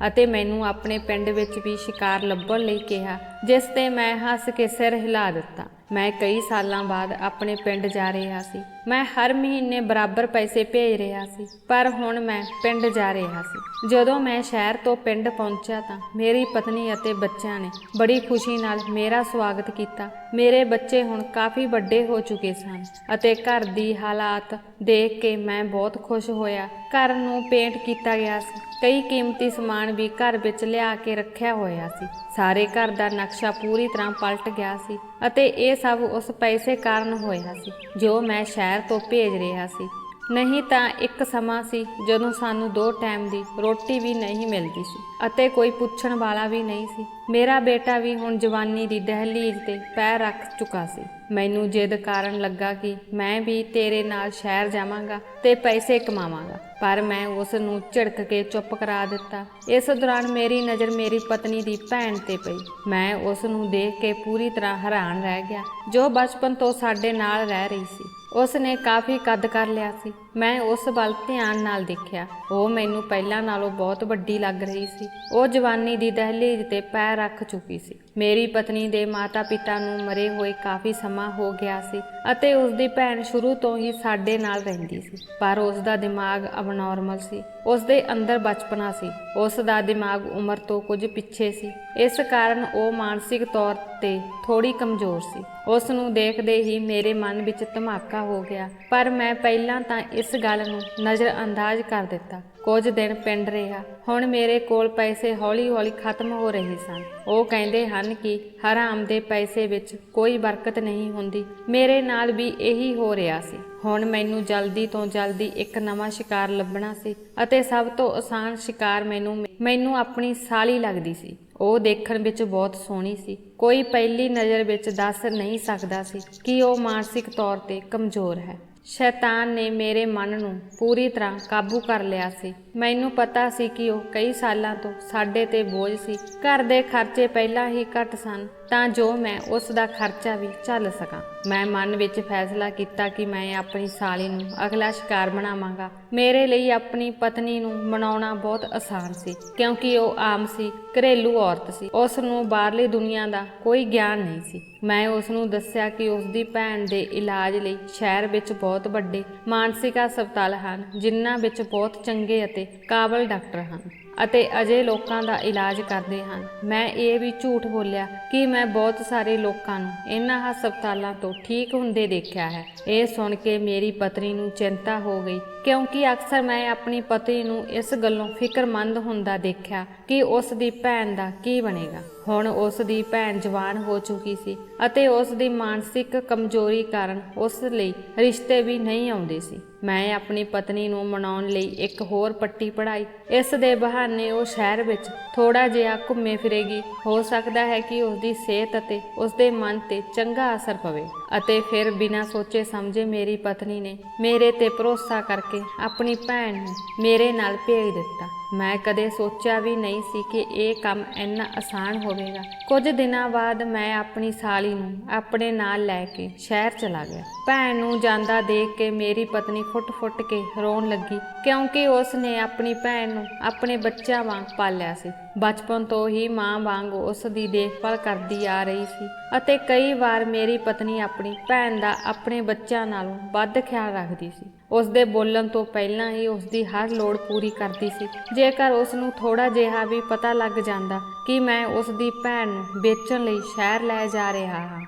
ਅਤੇ ਮੈਨੂੰ ਆਪਣੇ ਪਿੰਡ ਵਿੱਚ ਵੀ ਸ਼ਿਕਾਰ ਲੱਭਣ ਲਈ ਕਿਹਾ, ਜਿਸ ਤੇ ਮੈਂ ਹੱਸ ਕੇ ਸਿਰ ਹਿਲਾ ਦਿੱਤਾ। ਮੈਂ ਕਈ ਸਾਲਾਂ ਬਾਅਦ ਆਪਣੇ ਪਿੰਡ ਜਾ ਰਿਹਾ ਸੀ। ਮੈਂ ਹਰ ਮਹੀਨੇ ਬਰਾਬਰ ਪੈਸੇ ਭੇਜ ਰਿਹਾ ਸੀ, ਪਰ ਹੁਣ ਮੈਂ ਪਿੰਡ ਜਾ ਰਿਹਾ ਸੀ। ਜਦੋਂ ਮੈਂ ਸ਼ਹਿਰ ਤੋਂ ਪਿੰਡ ਪਹੁੰਚਿਆ ਤਾਂ ਮੇਰੀ ਪਤਨੀ ਅਤੇ ਬੱਚਿਆਂ ਨੇ ਬੜੀ ਖੁਸ਼ੀ ਨਾਲ ਮੇਰਾ ਸਵਾਗਤ ਕੀਤਾ। ਮੇਰੇ ਬੱਚੇ ਹੁਣ ਕਾਫੀ ਵੱਡੇ ਹੋ ਚੁੱਕੇ ਸਨ ਅਤੇ ਘਰ ਦੀ ਹਾਲਾਤ ਦੇਖ ਕੇ ਮੈਂ ਬਹੁਤ ਖੁਸ਼ ਹੋਇਆ। ਘਰ ਨੂੰ ਪੇਂਟ ਕੀਤਾ ਗਿਆ ਸੀ। ਕਈ ਕੀਮਤੀ ਸਮਾਨ ਵੀ ਘਰ ਵਿੱਚ ਲਿਆ ਕੇ ਰੱਖਿਆ ਹੋਇਆ ਸੀ। ਸਾਰੇ ਘਰ ਦਾ ਨਕਸ਼ਾ ਪੂਰੀ ਤਰ੍ਹਾਂ ਪਲਟ ਗਿਆ ਸੀ ਅਤੇ ਇਹ ਸਭ ਉਸ ਪੈਸੇ ਕਾਰਨ ਹੋਇਆ ਸੀ ਜੋ ਮੈਂ ਸ਼ਹਿਰ ਤੋਂ ਭੇਜ ਰਿਹਾ ਸੀ। ਨਹੀਂ ਤਾਂ ਇੱਕ ਸਮਾਂ ਸੀ ਜਦੋਂ ਸਾਨੂੰ 2 ਟਾਈਮ ਦੀ ਰੋਟੀ ਵੀ ਨਹੀਂ ਮਿਲਦੀ ਸੀ ਅਤੇ ਕੋਈ ਪੁੱਛਣ ਵਾਲਾ ਵੀ ਨਹੀਂ ਸੀ। ਮੇਰਾ ਬੇਟਾ ਵੀ ਹੁਣ ਜਵਾਨੀ ਦੀ ਦਹਿਲੀਜ਼ ਤੇ ਪੈਰ ਰੱਖ ਚੁੱਕਾ ਸੀ। ਮੈਨੂੰ ਜਿੱਦ ਕਾਰਨ ਲੱਗਾ ਕਿ ਮੈਂ ਵੀ ਤੇਰੇ ਨਾਲ ਸ਼ਹਿਰ ਜਾਵਾਂਗਾ ਤੇ ਪੈਸੇ ਕਮਾਵਾਂਗਾ, ਪਰ ਮੈਂ ਉਸ ਨੂੰ ਝਿੜਕ ਕੇ ਚੁੱਪ ਕਰਾ ਦਿੱਤਾ। ਇਸ ਦੌਰਾਨ ਮੇਰੀ ਨਜ਼ਰ ਮੇਰੀ ਪਤਨੀ ਦੀ ਭੈਣ ਤੇ ਪਈ। ਮੈਂ ਉਸ ਨੂੰ ਦੇਖ ਕੇ ਪੂਰੀ ਤਰ੍ਹਾਂ ਹੈਰਾਨ ਰਹਿ ਗਿਆ, ਜੋ ਬਚਪਨ ਤੋਂ ਸਾਡੇ ਨਾਲ ਰਹਿ ਰਹੀ ਸੀ। ਉਸ ਨੇ ਕਾਫੀ ਕੱਦ ਕਰ ਲਿਆ ਸੀ। ਮੈਂ ਉਸ ਵੱਲ ਧਿਆਨ ਨਾਲ ਦੇਖਿਆ। ਉਹ ਮੈਨੂੰ ਪਹਿਲਾਂ ਨਾਲੋਂ ਬਹੁਤ ਵੱਡੀ ਲੱਗ ਰਹੀ ਸੀ। ਉਹ ਜਵਾਨੀ ਦੀ ਦਹਿਲੀਜ਼ ਤੇ ਪੈਰ ਰੱਖ ਚੁੱਕੀ ਸੀ। ਮੇਰੀ ਪਤਨੀ ਦੇ ਮਾਤਾ ਪਿਤਾ ਨੂੰ ਮਰੇ ਹੋਏ ਕਾਫੀ ਸਮਾਂ ਹੋ ਗਿਆ ਸੀ ਅਤੇ ਉਸ ਦੀ ਭੈਣ ਸ਼ੁਰੂ ਤੋਂ ਹੀ ਸਾਡੇ ਨਾਲ ਰਹਿੰਦੀ ਸੀ, ਪਰ ਉਸ ਦਾ ਦਿਮਾਗ ਅਬਨੋਰਮਲ ਸੀ। ਉਸ ਦੇ ਅੰਦਰ ਬਚਪਨਾ ਸੀ। ਉਸ ਦਾ ਦਿਮਾਗ ਉਮਰ ਤੋਂ ਕੁਝ ਪਿੱਛੇ ਸੀ। ਇਸ ਕਾਰਨ ਉਹ ਮਾਨਸਿਕ ਤੌਰ ਤੇ ਥੋੜੀ ਕਮਜ਼ੋਰ ਸੀ। ਉਸ ਨੂੰ ਦੇਖਦੇ ਹੀ ਮੇਰੇ ਮਨ ਵਿੱਚ ਧਮਾਕਾ ਹੋ ਗਿਆ, ਪਰ ਮੈਂ ਪਹਿਲਾਂ ਤਾਂ ਇਸ ਗੱਲ ਨੂੰ ਨਜ਼ਰਅੰਦਾਜ਼ ਕਰ ਦਿੱਤਾ। ਕੁਝ ਦਿਨ ਪਿੰਡ ਰਿਹਾ। ਹੁਣ ਮੇਰੇ ਕੋਲ ਪੈਸੇ ਹੌਲੀ-ਹੌਲੀ ਖਤਮ ਹੋ ਰਹੇ ਸਨ। ਉਹ ਕਹਿੰਦੇ ਹਨ ਕਿ ਹਰਾਮ ਦੇ ਪੈਸੇ ਵਿੱਚ ਕੋਈ ਬਰਕਤ ਨਹੀਂ ਹੁੰਦੀ। ਮੇਰੇ ਨਾਲ ਵੀ ਇਹੀ ਹੋ ਰਿਹਾ ਸੀ। ਹੁਣ ਮੈਨੂੰ ਜਲਦੀ ਤੋਂ ਜਲਦੀ ਇੱਕ ਨਵਾਂ ਸ਼ਿਕਾਰ ਲੱਭਣਾ ਸੀ ਅਤੇ ਸਭ ਤੋਂ ਆਸਾਨ ਸ਼ਿਕਾਰ ਮੈਨੂੰ ਆਪਣੀ ਸਾਲੀ ਲੱਗਦੀ ਸੀ। ਉਹ ਦੇਖਣ ਵਿੱਚ ਬਹੁਤ ਸੋਹਣੀ ਸੀ। ਕੋਈ ਪਹਿਲੀ ਨਜ਼ਰ ਵਿੱਚ ਦੱਸ ਨਹੀਂ ਸਕਦਾ ਸੀ ਕਿ ਉਹ ਮਾਨਸਿਕ ਤੌਰ ਤੇ ਕਮਜ਼ੋਰ ਹੈ। ਸ਼ੈਤਾਨ ਨੇ ਮੇਰੇ ਮਨ ਨੂੰ ਪੂਰੀ ਤਰ੍ਹਾਂ ਕਾਬੂ ਕਰ ਲਿਆ ਸੀ। ਮੈਨੂੰ ਪਤਾ ਸੀ ਕਿ ਉਹ ਕਈ ਸਾਲਾਂ ਤੋਂ ਸਾਡੇ ਤੇ ਬੋਝ ਸੀ। ਘਰ ਦੇ ਖਰਚੇ ਪਹਿਲਾਂ ਹੀ ਘੱਟ ਸਨ ਤਾਂ ਜੋ ਮੈਂ ਉਸ ਦਾ ਖਰਚਾ ਵੀ ਝੱਲ ਸਕਾਂ। ਮੈਂ ਮਨ ਵਿੱਚ ਫੈਸਲਾ ਕੀਤਾ ਕਿ ਮੈਂ ਆਪਣੀ ਸਾਲੀ ਨੂੰ ਅਗਲਾ ਸ਼ਿਕਾਰ ਬਣਾਵਾਂਗਾ। ਮੇਰੇ ਲਈ ਆਪਣੀ ਪਤਨੀ ਨੂੰ ਮਨਾਉਣਾ ਬਹੁਤ ਆਸਾਨ ਸੀ, ਕਿਉਂਕਿ ਉਹ ਆਮ ਸੀ, ਘਰੇਲੂ ਔਰਤ ਸੀ। ਉਸ ਨੂੰ ਬਾਹਰਲੀ ਦੁਨੀਆ ਦਾ ਕੋਈ ਗਿਆਨ ਨਹੀਂ ਸੀ। ਮੈਂ ਉਸ ਨੂੰ ਦੱਸਿਆ ਕਿ ਉਸ ਦੀ ਭੈਣ ਦੇ ਇਲਾਜ ਲਈ ਸ਼ਹਿਰ ਵਿੱਚ ਬਹੁਤ ਵੱਡੇ ਮਾਨਸਿਕ ਹਸਪਤਾਲ ਹਨ, ਜਿਨ੍ਹਾਂ ਵਿੱਚ ਬਹੁਤ ਚੰਗੇ ਅਤੇ ਕਾਬਲ ਡਾਕਟਰ ਹਨ ਅਤੇ ਅਜੇ ਲੋਕਾਂ ਦਾ ਇਲਾਜ ਕਰਦੇ ਹਨ। ਮੈਂ ਇਹ ਵੀ ਝੂਠ ਬੋਲਿਆ ਕਿ ਮੈਂ ਬਹੁਤ ਸਾਰੇ ਲੋਕਾਂ ਨੂੰ ਇਹਨਾਂ ਹਸਪਤਾਲਾਂ ਤੋਂ ਠੀਕ ਹੁੰਦੇ ਦੇਖਿਆ ਹੈ। ਇਹ ਸੁਣ ਕੇ ਮੇਰੀ ਪਤਨੀ ਨੂੰ ਚਿੰਤਾ ਹੋ ਗਈ, ਕਿਉਂਕਿ ਅਕਸਰ ਮੈਂ ਆਪਣੀ ਪਤਨੀ ਨੂੰ ਇਸ ਗੱਲੋਂ ਫਿਕਰਮੰਦ ਹੁੰਦਾ ਦੇਖਿਆ ਕਿ ਉਸ ਦੀ ਭੈਣ ਦਾ ਕੀ ਬਣੇਗਾ। ਹੁਣ ਉਸ ਦੀ ਭੈਣ ਜਵਾਨ ਹੋ ਚੁੱਕੀ ਸੀ ਅਤੇ ਉਸ ਦੀ ਮਾਨਸਿਕ ਕਮਜ਼ੋਰੀ ਕਾਰਨ ਉਸ ਲਈ ਰਿਸ਼ਤੇ ਵੀ ਨਹੀਂ ਆਉਂਦੇ ਸੀ। ਮੈਂ ਆਪਣੀ ਪਤਨੀ ਨੂੰ ਮਨਾਉਣ ਲਈ ਇੱਕ ਹੋਰ ਪੱਟੀ ਪੜਾਈ। ਇਸ ਦੇ ਬਹਾਨੇ ਉਹ ਸ਼ਹਿਰ ਵਿੱਚ ਥੋੜਾ ਜਿਹਾ ਘੁੰਮੇ ਫਿਰੇਗੀ। ਹੋ ਸਕਦਾ ਹੈ ਕਿ ਉਸ ਦੀ ਸਿਹਤ ਅਤੇ ਉਸ ਦੇ ਮਨ ਤੇ ਚੰਗਾ ਅਸਰ ਪਵੇ। ਅਤੇ ਫਿਰ ਬਿਨਾਂ ਸੋਚੇ ਸਮਝੇ ਮੇਰੀ ਪਤਨੀ ਨੇ ਮੇਰੇ ਤੇ ਭਰੋਸਾ ਕਰਕੇ ਆਪਣੀ ਭੈਣ ਨੂੰ ਮੇਰੇ ਨਾਲ ਭੇਜ ਦਿੱਤਾ। ਮੈਂ ਕਦੇ ਸੋਚਿਆ ਵੀ ਨਹੀਂ ਸੀ ਕਿ ਇਹ ਕੰਮ ਇੰਨਾ ਆਸਾਨ ਹੋਵੇਗਾ। ਕੁਝ ਦਿਨਾਂ ਬਾਅਦ ਮੈਂ ਆਪਣੀ ਸਾਲੀ ਨੂੰ ਆਪਣੇ ਨਾਲ ਲੈ ਕੇ ਸ਼ਹਿਰ ਚਲਾ ਗਿਆ। ਭੈਣ ਨੂੰ ਜਾਂਦਾ ਦੇਖ ਕੇ ਮੇਰੀ ਪਤਨੀ ਫੁੱਟ-ਫੁੱਟ ਕੇ ਰੋਣ ਲੱਗੀ, ਕਿਉਂਕਿ ਉਸ ਨੇ ਆਪਣੀ ਭੈਣ ਨੂੰ ਆਪਣੇ ਬੱਚਿਆਂ ਵਾਂਗ ਪਾਲਿਆ ਸੀ। ਬਚਪਨ ਤੋਂ ਹੀ ਮਾਂ ਵਾਂਗ ਉਸ ਦੀ ਦੇਖਭਾਲ ਕਰਦੀ ਆ ਰਹੀ ਸੀ ਅਤੇ ਕਈ ਵਾਰ ਮੇਰੀ ਪਤਨੀ ਆਪਣੀ ਭੈਣ ਦਾ ਆਪਣੇ ਬੱਚਿਆਂ ਨਾਲੋਂ ਵੱਧ ਖਿਆਲ ਰੱਖਦੀ ਸੀ। ਉਸ ਦੇ ਬੋਲਣ ਤੋਂ ਪਹਿਲਾਂ ਹੀ ਉਸ ਦੀ ਹਰ ਲੋੜ ਪੂਰੀ ਕਰਦੀ ਸੀ। ਜੇਕਰ ਉਸ ਨੂੰ ਥੋੜਾ ਜਿਹਾ ਵੀ ਪਤਾ ਲੱਗ ਜਾਂਦਾ ਕਿ ਮੈਂ ਉਸ ਦੀ ਭੈਣ ਨੂੰ ਵੇਚਣ ਲਈ ਸ਼ਹਿਰ ਲੈ ਜਾ ਰਿਹਾ ਹਾਂ,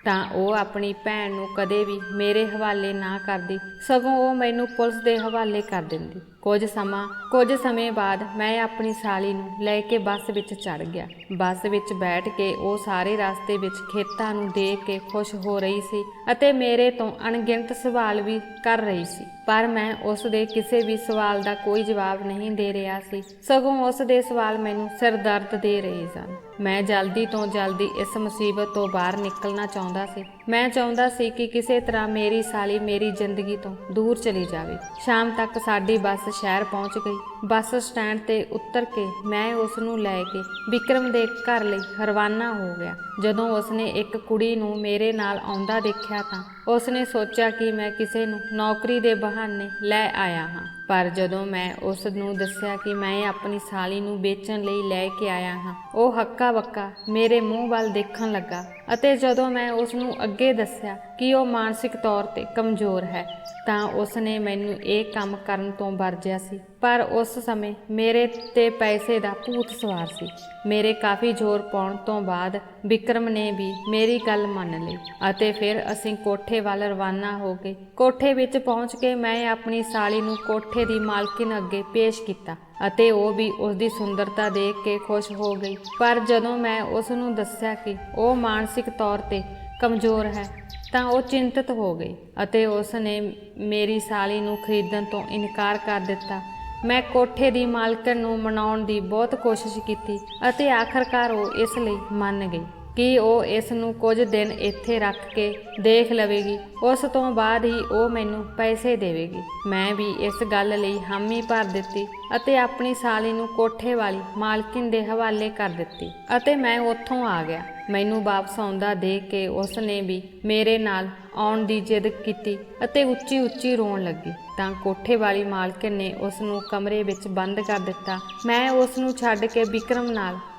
ਤਾਂ ਉਹ ਆਪਣੀ ਭੈਣ ਨੂੰ ਕਦੇ ਵੀ ਮੇਰੇ ਹਵਾਲੇ ਨਾ ਕਰਦੀ, ਸਗੋਂ ਉਹ ਮੈਨੂੰ ਪੁਲਿਸ ਦੇ ਹਵਾਲੇ ਕਰ ਦਿੰਦੀ। ਕੁਝ ਸਮੇਂ ਬਾਅਦ ਮੈਂ ਆਪਣੀ ਸਾਲੀ ਨੂੰ ਲੈ ਕੇ ਬੱਸ ਵਿੱਚ ਚੜ੍ਹ ਗਿਆ। ਬੱਸ ਵਿੱਚ ਬੈਠ ਕੇ ਉਹ ਸਾਰੇ ਰਸਤੇ ਵਿੱਚ ਖੇਤਾਂ ਨੂੰ ਦੇਖ ਕੇ ਖੁਸ਼ ਹੋ ਰਹੀ ਸੀ ਅਤੇ ਮੇਰੇ ਤੋਂ ਅਣਗਿਣਤ ਸਵਾਲ ਵੀ ਕਰ ਰਹੀ ਸੀ, ਪਰ ਮੈਂ ਉਸ ਦੇ ਕਿਸੇ ਵੀ ਸਵਾਲ ਦਾ ਕੋਈ ਜਵਾਬ ਨਹੀਂ ਦੇ ਰਿਹਾ ਸੀ। ਸਗੋਂ ਉਸ ਦੇ ਸਵਾਲ ਮੈਨੂੰ ਸਿਰ ਦਰਦ ਦੇ ਰਹੇ ਸਨ। ਮੈਂ ਜਲਦੀ ਤੋਂ ਜਲਦੀ ਇਸ ਮੁਸੀਬਤ ਤੋਂ ਬਾਹਰ ਨਿਕਲਣਾ ਚਾਹੁੰਦਾ ਸੀ। ਮੈਂ ਚਾਹੁੰਦਾ ਸੀ ਕਿ ਕਿਸੇ ਤਰ੍ਹਾਂ ਮੇਰੀ ਸਾਲੀ ਮੇਰੀ ਜ਼ਿੰਦਗੀ ਤੋਂ ਦੂਰ ਚਲੀ ਜਾਵੇ। ਸ਼ਾਮ ਤੱਕ ਸਾਡੀ ਬੱਸ ਸ਼ਹਿਰ ਪਹੁੰਚ ਗਈ। ਬੱਸ ਸਟੈਂਡ ਤੇ ਉਤਰ ਕੇ ਮੈਂ ਉਸ ਨੂੰ ਲੈ ਕੇ ਵਿਕਰਮ ਦੇ ਘਰ ਲਈ ਰਵਾਨਾ ਹੋ ਗਿਆ। ਜਦੋਂ ਉਸਨੇ ਇੱਕ ਕੁੜੀ ਨੂੰ ਮੇਰੇ ਨਾਲ ਆਉਂਦਾ ਦੇਖਿਆ ਤਾਂ ਉਸਨੇ ਸੋਚਿਆ ਕਿ ਮੈਂ ਕਿਸੇ ਨੂੰ ਨੌਕਰੀ ਦੇ ਬਹਾਨੇ ਲੈ ਆਇਆ ਹਾਂ, ਪਰ ਜਦੋਂ ਮੈਂ ਉਸ ਨੂੰ ਦੱਸਿਆ ਕਿ ਮੈਂ ਆਪਣੀ ਸਾਲੀ ਨੂੰ ਵੇਚਣ ਲਈ ਲੈ ਕੇ ਆਇਆ ਹਾਂ, ਉਹ ਹੱਕਾ ਬੱਕਾ ਮੇਰੇ ਮੂੰਹ ਵੱਲ ਦੇਖਣ ਲੱਗਾ। ਅਤੇ ਜਦੋਂ ਮੈਂ ਉਸ ਨੂੰ ਅੱਗੇ ਦੱਸਿਆ ਕਿ ਉਹ ਮਾਨਸਿਕ ਤੌਰ ਤੇ ਕਮਜ਼ੋਰ ਹੈ, ਤਾਂ ਉਸ ਨੇ ਮੈਨੂੰ ਇਹ ਕੰਮ ਕਰਨ ਤੋਂ ਵਰਜਿਆ ਸੀ। ਪਰ ਉਸ ਸਮੇਂ ਮੇਰੇ ਤੇ ਪੈਸੇ ਦਾ ਭੂਤ ਸਵਾਰ ਸੀ। ਮੇਰੇ ਕਾਫੀ ਜ਼ੋਰ ਪਾਉਣ ਤੋਂ ਬਾਅਦ ਵਿਕਰਮ ਨੇ ਵੀ ਮੇਰੀ ਗੱਲ ਮੰਨ ਲਈ ਅਤੇ ਫਿਰ ਅਸੀਂ ਕੋਠੇ ਵੱਲ ਰਵਾਨਾ ਹੋ ਗਏ। ਕੋਠੇ ਵਿੱਚ ਪਹੁੰਚ ਕੇ ਮੈਂ ਆਪਣੀ ਸਾਲੀ ਨੂੰ ਕੋਠੇ ਦੀ ਮਾਲਕਿਨ ਅੱਗੇ ਪੇਸ਼ ਕੀਤਾ ਅਤੇ ਉਹ ਵੀ ਉਸ ਦੀ ਸੁੰਦਰਤਾ ਦੇਖ ਕੇ ਖੁਸ਼ ਹੋ ਗਈ। ਪਰ ਜਦੋਂ ਮੈਂ ਉਸ ਨੂੰ ਦੱਸਿਆ ਕਿ ਉਹ ਮਾਨਸਿਕ ਤੌਰ ਤੇ ਕਮਜ਼ੋਰ ਹੈ, ਤਾਂ ਉਹ ਚਿੰਤਤ ਹੋ ਗਈ ਅਤੇ ਉਸ ਨੇ ਮੇਰੀ ਸਾਲੀ ਨੂੰ ਖਰੀਦਣ ਤੋਂ ਇਨਕਾਰ ਕਰ ਦਿੱਤਾ। ਮੈਂ ਕੋਠੇ ਦੀ ਮਾਲਕਣ ਨੂੰ ਮਨਾਉਣ ਦੀ ਬਹੁਤ ਕੋਸ਼ਿਸ਼ ਕੀਤੀ ਅਤੇ ਆਖਰਕਾਰ ਉਹ ਇਸ ਲਈ ਮੰਨ ਗਈ। ਕਿ ਉਹ ਇਸ ਨੂੰ ਕੁਝ ਦਿਨ ਇੱਥੇ ਰੱਖ ਕੇ ਦੇਖ ਲਵੇਗੀ। ਉਸ ਤੋਂ ਬਾਅਦ ਹੀ ਉਹ ਮੈਨੂੰ ਪੈਸੇ ਦੇਵੇਗੀ। ਮੈਂ ਵੀ ਇਸ ਗੱਲ ਲਈ ਹਾਮੀ ਭਰ ਦਿੱਤੀ ਅਤੇ ਆਪਣੀ ਸਾਲੀ ਨੂੰ ਕੋਠੇ ਵਾਲੀ ਮਾਲਕਿਨ ਦੇ ਹਵਾਲੇ ਕਰ ਦਿੱਤੀ ਅਤੇ ਮੈਂ ਉੱਥੋਂ ਆ ਗਿਆ। ਮੈਨੂੰ ਵਾਪਸ ਆਉਂਦਾ ਦੇਖ ਕੇ ਉਸ ਨੇ ਵੀ ਮੇਰੇ ਨਾਲ ਆਉਣ ਦੀ ਜਿੱਦ ਕੀਤੀ ਅਤੇ ਉੱਚੀ ਉੱਚੀ ਰੋਣ ਲੱਗੀ ਤਾਂ ਕੋਠੇ ਵਾਲੀ ਮਾਲਕਿਨ ਨੇ ਉਸ ਨੂੰ ਕਮਰੇ ਵਿੱਚ ਬੰਦ ਕਰ ਦਿੱਤਾ। ਮੈਂ ਉਸ ਨੂੰ ਛੱਡ ਕੇ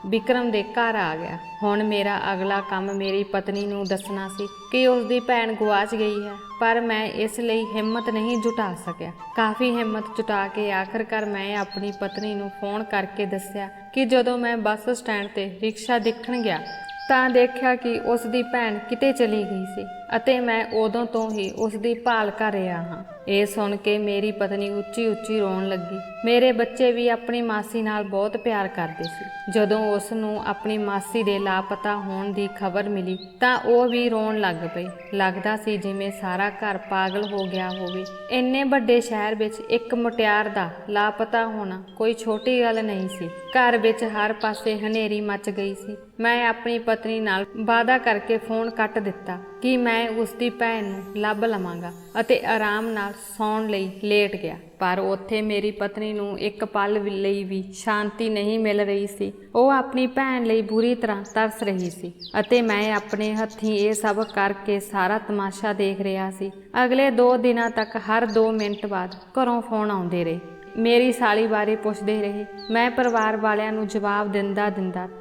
ਵਿਕਰਮ ਦੇ ਘਰ ਆ ਗਿਆ। ਹੁਣ ਮੇਰਾ ਅਗਲਾ ਕੰਮ ਮੇਰੀ ਪਤਨੀ ਨੂੰ ਦੱਸਣਾ ਸੀ ਕਿ ਉਸ ਦੀ ਭੈਣ ਗੁਆਚ ਗਈ ਹੈ, ਪਰ ਮੈਂ ਇਸ ਲਈ ਹਿੰਮਤ ਨਹੀਂ ਜੁਟਾ ਸਕਿਆ। ਕਾਫੀ ਹਿੰਮਤ ਜੁਟਾ ਕੇ ਆਖਰਕਾਰ ਮੈਂ ਆਪਣੀ ਪਤਨੀ ਨੂੰ ਫੋਨ ਕਰਕੇ ਦੱਸਿਆ ਕਿ ਜਦੋਂ ਮੈਂ ਬੱਸ ਸਟੈਂਡ ਤੇ ਰਿਕਸ਼ਾ ਦੇਖਣ ਗਿਆ ਤਾਂ ਦੇਖਿਆ ਕਿ ਉਸ ਦੀ ਭੈਣ ਕਿਤੇ ਚਲੀ ਗਈ ਸੀ ਅਤੇ ਮੈਂ ਉਦੋਂ ਤੋਂ ਹੀ ਉਸ ਦੀ ਭਾਲ ਕਰ ਰਿਹਾ ਹਾਂ। ਇਹ ਸੁਣ ਕੇ ਮੇਰੀ ਪਤਨੀ ਉੱਚੀ ਉੱਚੀ ਰੋਣ ਲੱਗੀ। ਮੇਰੇ ਬੱਚੇ ਵੀ ਆਪਣੀ ਮਾਸੀ ਨਾਲ ਬਹੁਤ ਪਿਆਰ ਕਰਦੇ ਸੀ। ਜਦੋਂ ਉਸ ਨੂੰ ਆਪਣੀ ਮਾਸੀ ਦੇ ਲਾਪਤਾ ਹੋਣ ਦੀ ਖਬਰ ਮਿਲੀ ਤਾਂ ਉਹ ਵੀ ਰੋਣ ਲੱਗ ਪਈ। ਲੱਗਦਾ ਸੀ ਜਿਵੇਂ ਸਾਰਾ ਘਰ ਪਾਗਲ ਹੋ ਗਿਆ ਹੋਵੇ। ਇੰਨੇ ਵੱਡੇ ਸ਼ਹਿਰ ਵਿੱਚ ਇੱਕ ਮੁਟਿਆਰ ਦਾ ਲਾਪਤਾ ਹੋਣਾ ਕੋਈ ਛੋਟੀ ਗੱਲ ਨਹੀਂ ਸੀ। ਘਰ ਵਿੱਚ ਹਰ ਪਾਸੇ ਹਨੇਰੀ ਮਚ ਗਈ ਸੀ। ਮੈਂ ਆਪਣੀ ਪਤਨੀ ਨਾਲ ਵਾਅਦਾ ਕਰਕੇ ਫੋਨ ਕੱਟ ਦਿੱਤਾ ਕਿ ਮੈਂ ਉਸ ਦੀ ਭੈਣ ਨੂੰ ਲੱਭ ਲਵਾਂਗਾ ਅਤੇ ਆਰਾਮ ਨਾਲ ਸੌਣ ਲਈ ਲੇਟ ਗਿਆ। ਪਰ ਉੱਥੇ ਮੇਰੀ ਪਤਨੀ ਨੂੰ ਇੱਕ ਪਲ ਲਈ ਵੀ ਸ਼ਾਂਤੀ ਨਹੀਂ ਮਿਲ ਰਹੀ ਸੀ। ਉਹ ਆਪਣੀ ਭੈਣ ਲਈ ਬੁਰੀ ਤਰ੍ਹਾਂ ਤਰਸ ਰਹੀ ਸੀ ਅਤੇ ਮੈਂ ਆਪਣੇ ਹੱਥੀਂ ਇਹ ਸਭ ਕਰਕੇ ਸਾਰਾ ਤਮਾਸ਼ਾ ਦੇਖ ਰਿਹਾ ਸੀ। ਅਗਲੇ 2 ਦਿਨਾਂ ਤੱਕ ਹਰ 2 ਮਿੰਟ ਬਾਅਦ ਘਰੋਂ ਫੋਨ ਆਉਂਦੇ ਰਹੇ। ਮੇਰੀ ਸਾਲੀ ਬਾਰੇ ਪੁੱਛਦੇ ਰਹੇ। ਮੈਂ ਪਰਿਵਾਰ ਵਾਲਿਆਂ ਨੂੰ ਜਵਾਬ ਦਿੰਦਾ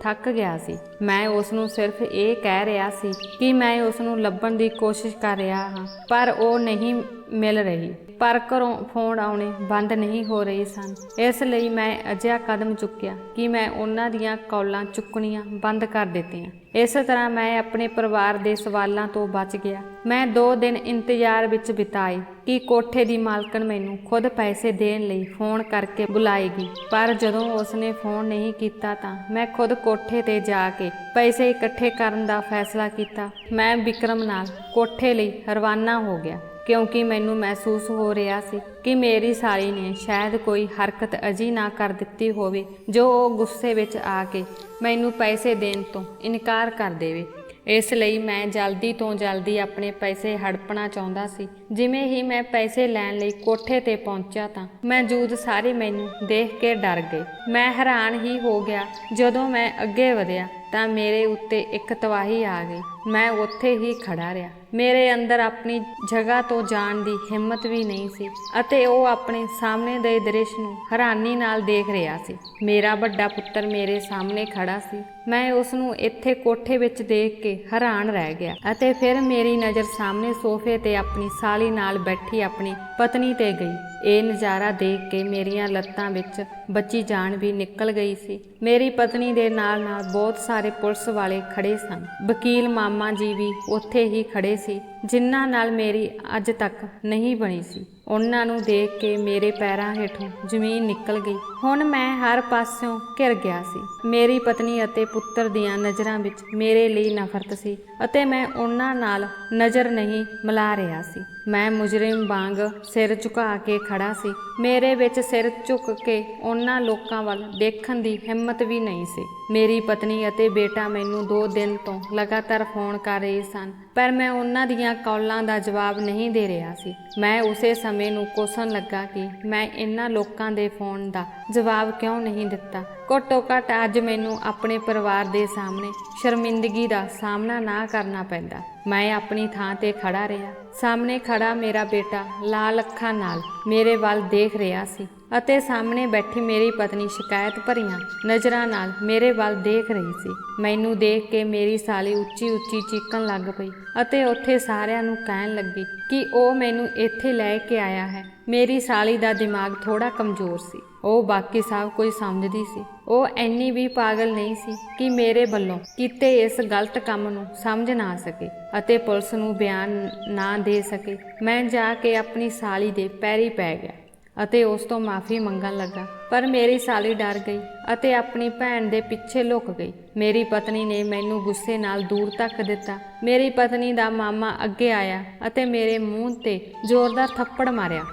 ਥੱਕ ਗਿਆ ਸੀ। ਮੈਂ ਉਸ ਨੂੰ ਸਿਰਫ ਇਹ ਕਹਿ ਰਿਹਾ ਸੀ ਕਿ ਮੈਂ ਉਸ ਨੂੰ ਲੱਭਣ ਦੀ ਕੋਸ਼ਿਸ਼ ਕਰ ਰਿਹਾ ਹਾਂ, ਪਰ ਉਹ ਨਹੀਂ ਮਿਲ ਰਹੀ। ਪਰ ਘਰੋਂ ਫੋਨ ਆਉਣੇ ਬੰਦ ਨਹੀਂ ਹੋ ਰਹੇ ਸਨ। ਇਸ ਲਈ ਮੈਂ ਅਜਿਹਾ ਕਦਮ ਚੁੱਕਿਆ ਕਿ ਮੈਂ ਉਹਨਾਂ ਦੀਆਂ ਕਾਲਾਂ ਚੁੱਕਣੀਆਂ ਬੰਦ ਕਰ ਦਿੱਤੀਆਂ। ਇਸ ਤਰ੍ਹਾਂ ਮੈਂ ਆਪਣੇ ਪਰਿਵਾਰ ਦੇ ਸਵਾਲਾਂ ਤੋਂ ਬਚ ਗਿਆ। ਮੈਂ 2 ਦਿਨ ਇੰਤਜ਼ਾਰ ਵਿੱਚ ਬਿਤਾਏ ਕਿ ਕੋਠੇ ਦੀ ਮਾਲਕਣ ਮੈਨੂੰ ਖੁਦ ਪੈਸੇ ਦੇਣ ਲਈ ਫੋਨ ਕਰਕੇ ਬੁਲਾਏਗੀ, ਪਰ ਜਦੋਂ ਉਸਨੇ ਫੋਨ ਨਹੀਂ ਕੀਤਾ ਤਾਂ ਮੈਂ ਖੁਦ ਕੋਠੇ ਤੇ ਜਾ ਕੇ ਪੈਸੇ ਇਕੱਠੇ ਕਰਨ ਦਾ ਫੈਸਲਾ ਕੀਤਾ। ਮੈਂ ਵਿਕਰਮ ਨਾਲ ਕੋਠੇ ਲਈ ਰਵਾਨਾ ਹੋ ਗਿਆ ਕਿਉਂਕਿ ਮੈਨੂੰ ਮਹਿਸੂਸ ਹੋ ਰਿਹਾ ਸੀ ਕਿ ਮੇਰੀ ਸਾਲੀ ਨੇ ਸ਼ਾਇਦ ਕੋਈ ਹਰਕਤ ਅਜਿਹੀ ਨਾ ਕਰ ਦਿੱਤੀ ਹੋਵੇ ਜੋ ਉਹ ਗੁੱਸੇ ਵਿੱਚ ਆ ਕੇ ਮੈਨੂੰ ਪੈਸੇ ਦੇਣ ਤੋਂ ਇਨਕਾਰ ਕਰ ਦੇਵੇ। ਇਸ ਲਈ ਮੈਂ ਜਲਦੀ ਤੋਂ ਜਲਦੀ ਆਪਣੇ ਪੈਸੇ ਹੜਪਣਾ ਚਾਹੁੰਦਾ ਸੀ। ਜਿਵੇਂ ਹੀ ਮੈਂ ਪੈਸੇ ਲੈਣ ਲਈ ਕੋਠੇ ਤੇ ਪਹੁੰਚਿਆ ਤਾਂ ਮੌਜੂਦ ਸਾਰੇ ਮੈਨੂੰ ਦੇਖ ਕੇ ਡਰ ਗਏ। ਮੈਂ ਹੈਰਾਨ ਹੀ ਹੋ ਗਿਆ। ਜਦੋਂ ਮੈਂ ਅੱਗੇ ਵਧਿਆ ਤਾਂ ਮੇਰੇ ਉੱਤੇ ਇੱਕ ਤਬਾਹੀ ਆ ਗਈ। ਮੈਂ ਉੱਥੇ ਹੀ ਖੜਾ ਰਿਹਾ। ਮੇਰੇ ਅੰਦਰ ਆਪਣੀ ਜਗ੍ਹਾ ਤੋਂ ਜਾਣ ਦੀ ਹਿੰਮਤ ਵੀ ਨਹੀਂ ਸੀ ਅਤੇ ਉਹ ਆਪਣੇ ਸਾਹਮਣੇ ਦੇ ਦ੍ਰਿਸ਼ ਨੂੰ ਹੈਰਾਨੀ ਨਾਲ ਦੇਖ ਰਿਹਾ ਸੀ। ਮੇਰਾ ਵੱਡਾ ਪੁੱਤਰ ਮੇਰੇ ਸਾਹਮਣੇ ਖੜਾ ਸੀ। ਮੈਂ ਉਸ ਨੂੰ ਇੱਥੇ ਕੋਠੇ ਵਿੱਚ ਦੇਖ ਕੇ ਹੈਰਾਨ ਰਹਿ ਗਿਆ ਅਤੇ ਫਿਰ ਮੇਰੀ ਨਜ਼ਰ ਸਾਹਮਣੇ ਸੋਫੇ ਤੇ ਆਪਣੀ ਸਾਲੀ ਨਾਲ ਬੈਠੀ ਆਪਣੀ ਪਤਨੀ ਤੇ ਗਈ। ਇਹ ਨਜ਼ਾਰਾ ਦੇਖ ਕੇ ਮੇਰੀਆਂ ਲੱਤਾਂ ਵਿੱਚ ਬਚੀ ਜਾਨ ਵੀ ਨਿਕਲ ਗਈ ਸੀ। ਮੇਰੀ ਪਤਨੀ ਦੇ ਨਾਲ ਨਾਲ ਬਹੁਤ ਸਾਰੇ ਪੁਲਿਸ ਵਾਲੇ ਖੜੇ ਸਨ। ਵਕੀਲ ਮਾਮਾ ਜੀ ਵੀ ਉੱਥੇ ਹੀ ਖੜੇ ਸੀ ਜਿਨ੍ਹਾਂ ਨਾਲ ਮੇਰੀ ਅੱਜ ਤੱਕ ਨਹੀਂ ਬਣੀ ਸੀ। ਉਹਨਾਂ ਨੂੰ ਦੇਖ ਕੇ ਮੇਰੇ ਪੈਰਾਂ ਹੇਠੋਂ ਜ਼ਮੀਨ ਨਿਕਲ ਗਈ। ਹੁਣ ਮੈਂ ਹਰ ਪਾਸਿਓਂ ਘਿਰ ਗਿਆ ਸੀ। ਮੇਰੀ ਪਤਨੀ ਅਤੇ ਪੁੱਤਰ ਦੀਆਂ ਨਜ਼ਰਾਂ ਵਿੱਚ ਮੇਰੇ ਲਈ ਨਫ਼ਰਤ ਸੀ ਅਤੇ ਮੈਂ ਉਹਨਾਂ ਨਾਲ ਨਜ਼ਰ ਨਹੀਂ ਮਿਲਾ ਰਿਹਾ ਸੀ। ਮੈਂ ਮੁਜਰਿਮ ਵਾਂਗ ਸਿਰ ਝੁਕਾ ਕੇ ਖੜਾ ਸੀ। ਮੇਰੇ ਵਿੱਚ ਸਿਰ ਝੁਕ ਕੇ ਉਹਨਾਂ ਲੋਕਾਂ ਵੱਲ ਦੇਖਣ ਦੀ ਹਿੰਮਤ ਵੀ ਨਹੀਂ ਸੀ। ਮੇਰੀ ਪਤਨੀ ਅਤੇ ਬੇਟਾ ਮੈਨੂੰ 2 ਦਿਨ ਤੋਂ ਲਗਾਤਾਰ ਫੋਨ ਕਰ ਰਹੇ ਸਨ, ਪਰ ਮੈਂ ਉਹਨਾਂ ਦੀਆਂ ਕਾਲਾਂ ਦਾ ਜਵਾਬ ਨਹੀਂ ਦੇ ਰਿਹਾ ਸੀ। ਮੈਂ ਉਸੇ ਸਮੇਂ ਨੂੰ ਕੋਸਣ ਲੱਗਾ ਕਿ ਮੈਂ ਇਹਨਾਂ ਲੋਕਾਂ ਦੇ ਫੋਨ ਦਾ ਜਵਾਬ ਕਿਉਂ ਨਹੀਂ ਦਿੱਤਾ। ਘੱਟੋ ਘੱਟ ਅੱਜ ਮੈਨੂੰ ਆਪਣੇ ਪਰਿਵਾਰ ਦੇ ਸਾਹਮਣੇ ਸ਼ਰਮਿੰਦਗੀ ਦਾ ਸਾਹਮਣਾ ਨਾ ਕਰਨਾ ਪੈਂਦਾ। ਮੈਂ ਆਪਣੀ ਥਾਂ ਤੇ ਖੜਾ ਰਿਹਾ। ਸਾਹਮਣੇ ਖੜਾ ਮੇਰਾ ਬੇਟਾ ਲਾਲ ਅੱਖਾਂ ਨਾਲ ਮੇਰੇ ਵੱਲ ਦੇਖ ਰਿਹਾ ਸੀ ਅਤੇ ਸਾਹਮਣੇ ਬੈਠੀ ਮੇਰੀ ਪਤਨੀ ਸ਼ਿਕਾਇਤ ਭਰੀਆਂ ਨਜ਼ਰਾਂ ਨਾਲ ਮੇਰੇ ਵੱਲ ਦੇਖ ਰਹੀ ਸੀ। ਮੈਨੂੰ ਦੇਖ ਕੇ ਮੇਰੀ ਸਾਲੀ ਉੱਚੀ ਉੱਚੀ ਚੀਕਣ ਲੱਗ ਪਈ ਅਤੇ ਉੱਥੇ ਸਾਰਿਆਂ ਨੂੰ ਕਹਿਣ ਲੱਗੀ ਕਿ ਉਹ ਮੈਨੂੰ ਇੱਥੇ ਲੈ ਕੇ ਆਇਆ ਹੈ। ਮੇਰੀ ਸਾਲੀ ਦਾ ਦਿਮਾਗ ਥੋੜਾ ਕਮਜ਼ੋਰ ਸੀ। ਉਹ ਬਾਕੀ ਸਭ ਕੁਝ ਸਮਝਦੀ ਸੀ। ਉਹ ਇੰਨੀ ਵੀ ਪਾਗਲ ਨਹੀਂ ਸੀ ਕਿ ਮੇਰੇ ਵੱਲੋਂ ਕੀਤੇ ਇਸ ਗਲਤ ਕੰਮ ਨੂੰ ਸਮਝ ਨਾ ਸਕੇ ਅਤੇ ਪੁਲਿਸ ਨੂੰ ਬਿਆਨ ਨਾ ਦੇ ਸਕੇ। ਮੈਂ ਜਾ ਕੇ ਆਪਣੀ ਸਾਲੀ ਦੇ ਪੈਰੀ ਪੈ ਗਿਆ ਅਤੇ ਉਸ ਤੋਂ ਮਾਫੀ ਮੰਗਣ ਲੱਗਾ, ਪਰ ਮੇਰੀ ਸਾਲੀ ਡਰ ਗਈ ਅਤੇ ਆਪਣੀ ਭੈਣ ਦੇ ਪਿੱਛੇ ਲੁਕ ਗਈ। ਮੇਰੀ ਪਤਨੀ ਨੇ ਮੈਨੂੰ ਗੁੱਸੇ ਨਾਲ ਦੂਰ ਧੱਕ ਦਿੱਤਾ। ਮੇਰੀ ਪਤਨੀ ਦਾ ਮਾਮਾ ਅੱਗੇ ਆਇਆ ਅਤੇ ਮੇਰੇ ਮੂੰਹ ਤੇ ਜ਼ੋਰਦਾਰ ਥੱਪੜ ਮਾਰਿਆ।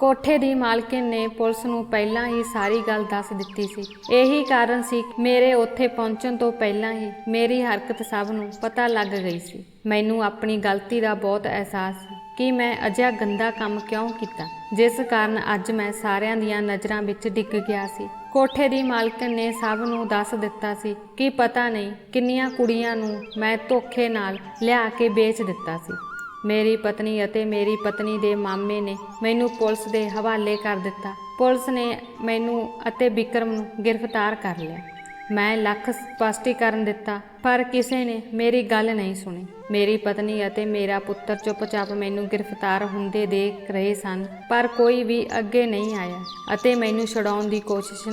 ਕੋਠੇ ਦੀ ਮਾਲਕਿਨ ਨੇ ਪੁਲਿਸ ਨੂੰ ਪਹਿਲਾਂ ਹੀ ਸਾਰੀ ਗੱਲ ਦੱਸ ਦਿੱਤੀ ਸੀ। ਇਹੀ ਕਾਰਨ ਸੀ ਮੇਰੇ ਉੱਥੇ ਪਹੁੰਚਣ ਤੋਂ ਪਹਿਲਾਂ ਹੀ ਮੇਰੀ ਹਰਕਤ ਸਭ ਨੂੰ ਪਤਾ ਲੱਗ ਗਈ ਸੀ। ਮੈਨੂੰ ਆਪਣੀ ਗਲਤੀ ਦਾ ਬਹੁਤ ਅਹਿਸਾਸ ਸੀ ਕਿ ਮੈਂ ਅਜਿਹਾ ਗੰਦਾ ਕੰਮ ਕਿਉਂ ਕੀਤਾ, ਜਿਸ ਕਾਰਨ ਅੱਜ ਮੈਂ ਸਾਰਿਆਂ ਦੀਆਂ ਨਜ਼ਰਾਂ ਵਿੱਚ ਡਿੱਗ ਗਿਆ ਸੀ। ਕੋਠੇ ਦੀ ਮਾਲਕਣ ਨੇ ਸਭ ਨੂੰ ਦੱਸ ਦਿੱਤਾ ਸੀ ਕਿ ਪਤਾ ਨਹੀਂ ਕਿੰਨੀਆਂ ਕੁੜੀਆਂ ਨੂੰ ਮੈਂ ਧੋਖੇ ਨਾਲ ਲਿਆ ਕੇ ਵੇਚ ਦਿੱਤਾ ਸੀ। ਮੇਰੀ ਪਤਨੀ ਅਤੇ ਮੇਰੀ ਪਤਨੀ ਦੇ ਮਾਮੇ ਨੇ ਮੈਨੂੰ ਪੁਲਿਸ ਦੇ ਹਵਾਲੇ ਕਰ ਦਿੱਤਾ। ਪੁਲਿਸ ਨੇ ਮੈਨੂੰ ਅਤੇ ਵਿਕਰਮ ਨੂੰ ਗ੍ਰਿਫਤਾਰ ਕਰ ਲਿਆ। ਮੈਂ ਲੱਖ ਸਪਸ਼ਟੀਕਰਨ ਦਿੱਤਾ ਪਰ ਕਿਸੇ ਨੇ ਮੇਰੀ ਗੱਲ ਨਹੀਂ ਸੁਣੀ। ਮੇਰੀ ਪਤਨੀ ਅਤੇ ਮੇਰਾ ਪੁੱਤਰ ਚੁੱਪਚਾਪ ਮੈਨੂੰ ਗ੍ਰਿਫਤਾਰ ਹੁੰਦੇ ਦੇਖ ਰਹੇ ਸਨ, ਪਰ ਕੋਈ ਵੀ ਅੱਗੇ ਨਹੀਂ ਆਇਆ ਅਤੇ ਮੈਨੂੰ ਛੁਡਾਉਣ ਦੀ ਕੋਸ਼ਿਸ਼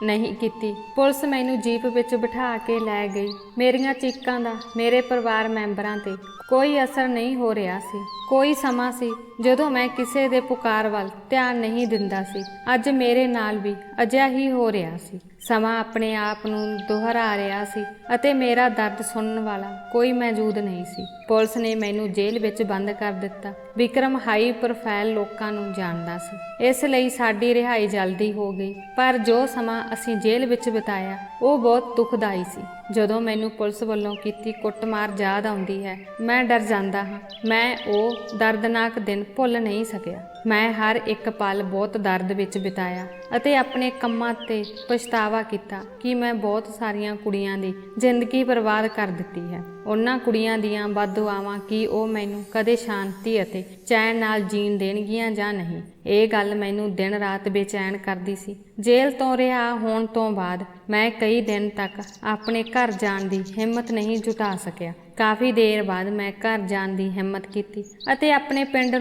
ਨਹੀਂ ਕੀਤੀ। ਪੁਲਿਸ ਮੈਨੂੰ ਜੀਪ ਵਿੱਚ ਬਿਠਾ ਕੇ ਲੈ ਗਈ। ਮੇਰੀਆਂ ਚੀਕਾਂ ਦਾ ਮੇਰੇ ਪਰਿਵਾਰ ਮੈਂਬਰਾਂ ਤੇ ਕੋਈ ਅਸਰ ਨਹੀਂ ਹੋ ਰਿਹਾ ਸੀ। ਕੋਈ ਸਮਾਂ ਸੀ ਜਦੋਂ ਮੈਂ ਕਿਸੇ ਦੇ ਪੁਕਾਰ ਵੱਲ ਧਿਆਨ ਨਹੀਂ ਦਿੰਦਾ ਸੀ। ਅੱਜ ਮੇਰੇ ਨਾਲ ਵੀ ਅਜਿਹਾ ਹੀ ਹੋ ਰਿਹਾ ਸੀ। ਸਮਾਂ ਆਪਣੇ ਆਪ ਨੂੰ ਦੁਹਰਾ ਰਿਹਾ ਸੀ ਅਤੇ ਮੇਰਾ ਦਰਦ ਸੁਣਨ ਵਾਲਾ ਕੋਈ ਮੌਜੂਦ ਨਹੀਂ ਸੀ। ਪੁਲਿਸ ਨੇ ਮੈਨੂੰ ਜੇਲ੍ਹ ਵਿੱਚ ਬੰਦ ਕਰ ਦਿੱਤਾ। ਵਿਕਰਮ ਹਾਈ ਪ੍ਰੋਫਾਈਲ ਲੋਕਾਂ ਨੂੰ ਜਾਣਦਾ ਸੀ, ਇਸ ਲਈ ਸਾਡੀ ਰਿਹਾਈ ਜਲਦੀ ਹੋ ਗਈ। ਪਰ ਜੋ ਸਮਾਂ ਅਸੀਂ ਜੇਲ੍ਹ ਵਿੱਚ ਬਿਤਾਇਆ ਉਹ ਬਹੁਤ ਦੁਖਦਾਈ ਸੀ। ਜਦੋਂ ਮੈਨੂੰ ਪੁਲਿਸ ਵੱਲੋਂ ਕੀਤੀ ਕੁੱਟਮਾਰ ਯਾਦ ਆਉਂਦੀ ਹੈ, ਮੈਂ ਡਰ ਜਾਂਦਾ ਹਾਂ। ਮੈਂ ਉਹ ਦਰਦਨਾਕ ਦਿਨ ਭੁੱਲ ਨਹੀਂ ਸਕਿਆ। ਮੈਂ ਹਰ ਇੱਕ ਪਲ ਬਹੁਤ ਦਰਦ ਵਿੱਚ ਬਿਤਾਇਆ ਅਤੇ ਆਪਣੇ ਕੰਮਾਂ ਤੇ ਪਛਤਾਵਾ ਕੀਤਾ ਕਿ ਮੈਂ ਬਹੁਤ ਸਾਰੀਆਂ ਕੁੜੀਆਂ ਦੀ ਜ਼ਿੰਦਗੀ ਬਰਬਾਦ ਕਰ ਦਿੱਤੀ ਹੈ। ਉਹਨਾਂ ਕੁੜੀਆਂ ਦੀਆਂ ਬਦਦੁਆਵਾਂ ਕਿ ਉਹ ਮੈਨੂੰ ਕਦੇ ਸ਼ਾਂਤੀ ਅਤੇ ਚੈਨ ਨਾਲ ਜੀਣ ਦੇਣਗੀਆਂ ਜਾਂ ਨਹੀਂ, ਇਹ ਗੱਲ ਮੈਨੂੰ ਦਿਨ ਰਾਤ ਬੇਚੈਨ ਕਰਦੀ ਸੀ। ਜੇਲ੍ਹ ਤੋਂ ਰਿਹਾ ਹੋਣ ਤੋਂ ਬਾਅਦ ਮੈਂ ਕਈ ਦਿਨ ਤੱਕ ਆਪਣੇ ਘਰ ਜਾਣ ਦੀ ਹਿੰਮਤ ਨਹੀਂ ਜੁਟਾ ਸਕਿਆ। ਕਾਫੀ ਦੇਰ ਬਾਅਦ ਮੈਂ ਘਰ ਜਾਣ ਦੀ ਹਿੰਮਤ ਕੀਤੀ ਅਤੇ ਆਪਣੇ ਪਿੰਡ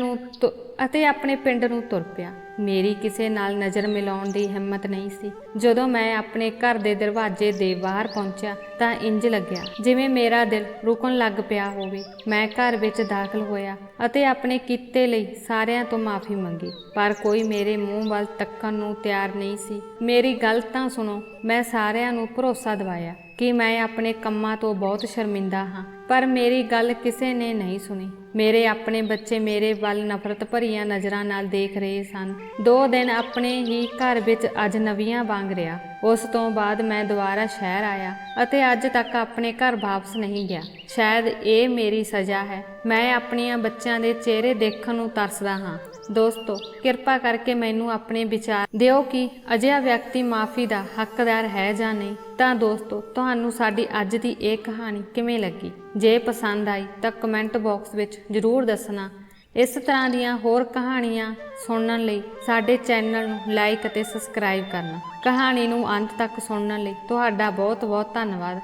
ਨੂੰ ਤੁਰ ਪਿਆ। ਮੇਰੀ ਕਿਸੇ ਨਾਲ ਨਜ਼ਰ ਮਿਲਾਉਣ ਦੀ ਹਿੰਮਤ ਨਹੀਂ ਸੀ। ਜਦੋਂ ਮੈਂ ਆਪਣੇ ਘਰ ਦੇ ਦਰਵਾਜ਼ੇ ਦੇ ਬਾਹਰ ਪਹੁੰਚਿਆ ਤਾਂ ਇੰਜ ਲੱਗਿਆ ਜਿਵੇਂ ਮੇਰਾ ਦਿਲ ਰੁਕਣ ਲੱਗ ਪਿਆ ਹੋਵੇ। ਮੈਂ ਘਰ ਵਿੱਚ ਦਾਖਲ ਹੋਇਆ ਅਤੇ ਆਪਣੇ ਕੀਤੇ ਲਈ ਸਾਰਿਆਂ ਤੋਂ ਮਾਫੀ ਮੰਗੀ, ਪਰ ਕੋਈ ਮੇਰੇ ਮੂੰਹ ਵੱਲ ਤੱਕਣ ਨੂੰ ਤਿਆਰ ਨਹੀਂ ਸੀ। ਮੇਰੀ ਗੱਲ ਤਾਂ ਸੁਣੋ। ਮੈਂ ਸਾਰਿਆਂ ਨੂੰ ਭਰੋਸਾ ਦਿਵਾਇਆ ਕਿ ਮੈਂ ਆਪਣੇ ਕੰਮਾਂ ਤੋਂ ਬਹੁਤ ਸ਼ਰਮਿੰਦਾ ਹਾਂ, ਪਰ ਮੇਰੀ ਗੱਲ ਕਿਸੇ ਨੇ ਨਹੀਂ ਸੁਣੀ। ਮੇਰੇ ਆਪਣੇ ਬੱਚੇ ਮੇਰੇ ਵੱਲ ਨਫ਼ਰਤ ਭਰੀਆਂ ਨਜ਼ਰਾਂ ਨਾਲ ਦੇਖ ਰਹੇ ਸਨ। 2 ਦਿਨ ਆਪਣੇ ਹੀ ਘਰ ਵਿੱਚ ਅਜਨਬੀਆਂ ਵਾਂਗ ਰਿਹਾ। ਉਸ ਤੋਂ ਬਾਅਦ ਮੈਂ ਦੁਬਾਰਾ ਸ਼ਹਿਰ ਆਇਆ ਅਤੇ ਅੱਜ ਤੱਕ ਆਪਣੇ ਘਰ ਵਾਪਸ ਨਹੀਂ ਗਿਆ। ਸ਼ਾਇਦ ਇਹ ਮੇਰੀ ਸਜ਼ਾ ਹੈ। ਮੈਂ ਆਪਣੀਆਂ ਬੱਚਿਆਂ ਦੇ ਚਿਹਰੇ ਦੇਖਣ ਨੂੰ ਤਰਸਦਾ ਹਾਂ। ਦੋਸਤੋ, ਕਿਰਪਾ ਕਰਕੇ ਮੈਨੂੰ ਆਪਣੇ ਵਿਚਾਰ ਦਿਓ ਕਿ ਅਜਿਹਾ ਵਿਅਕਤੀ ਮਾਫੀ ਦਾ ਹੱਕਦਾਰ ਹੈ ਜਾਂ ਨਹੀਂ। ਤਾਂ ਦੋਸਤੋ, ਤੁਹਾਨੂੰ ਸਾਡੀ ਅੱਜ ਦੀ ਇਹ ਕਹਾਣੀ ਕਿਵੇਂ ਲੱਗੀ? ਜੇ ਪਸੰਦ ਆਈ ਤਾਂ ਕਮੈਂਟ ਬਾਕਸ ਵਿੱਚ ਜ਼ਰੂਰ ਦੱਸਣਾ। ਇਸ ਤਰ੍ਹਾਂ ਦੀਆਂ ਹੋਰ ਕਹਾਣੀਆਂ ਸੁਣਨ ਲਈ ਸਾਡੇ ਚੈਨਲ ਨੂੰ ਲਾਈਕ ਅਤੇ ਸਬਸਕ੍ਰਾਈਬ ਕਰਨਾ। ਕਹਾਣੀ ਨੂੰ ਅੰਤ ਤੱਕ ਸੁਣਨ ਲਈ ਤੁਹਾਡਾ ਬਹੁਤ ਬਹੁਤ ਧੰਨਵਾਦ।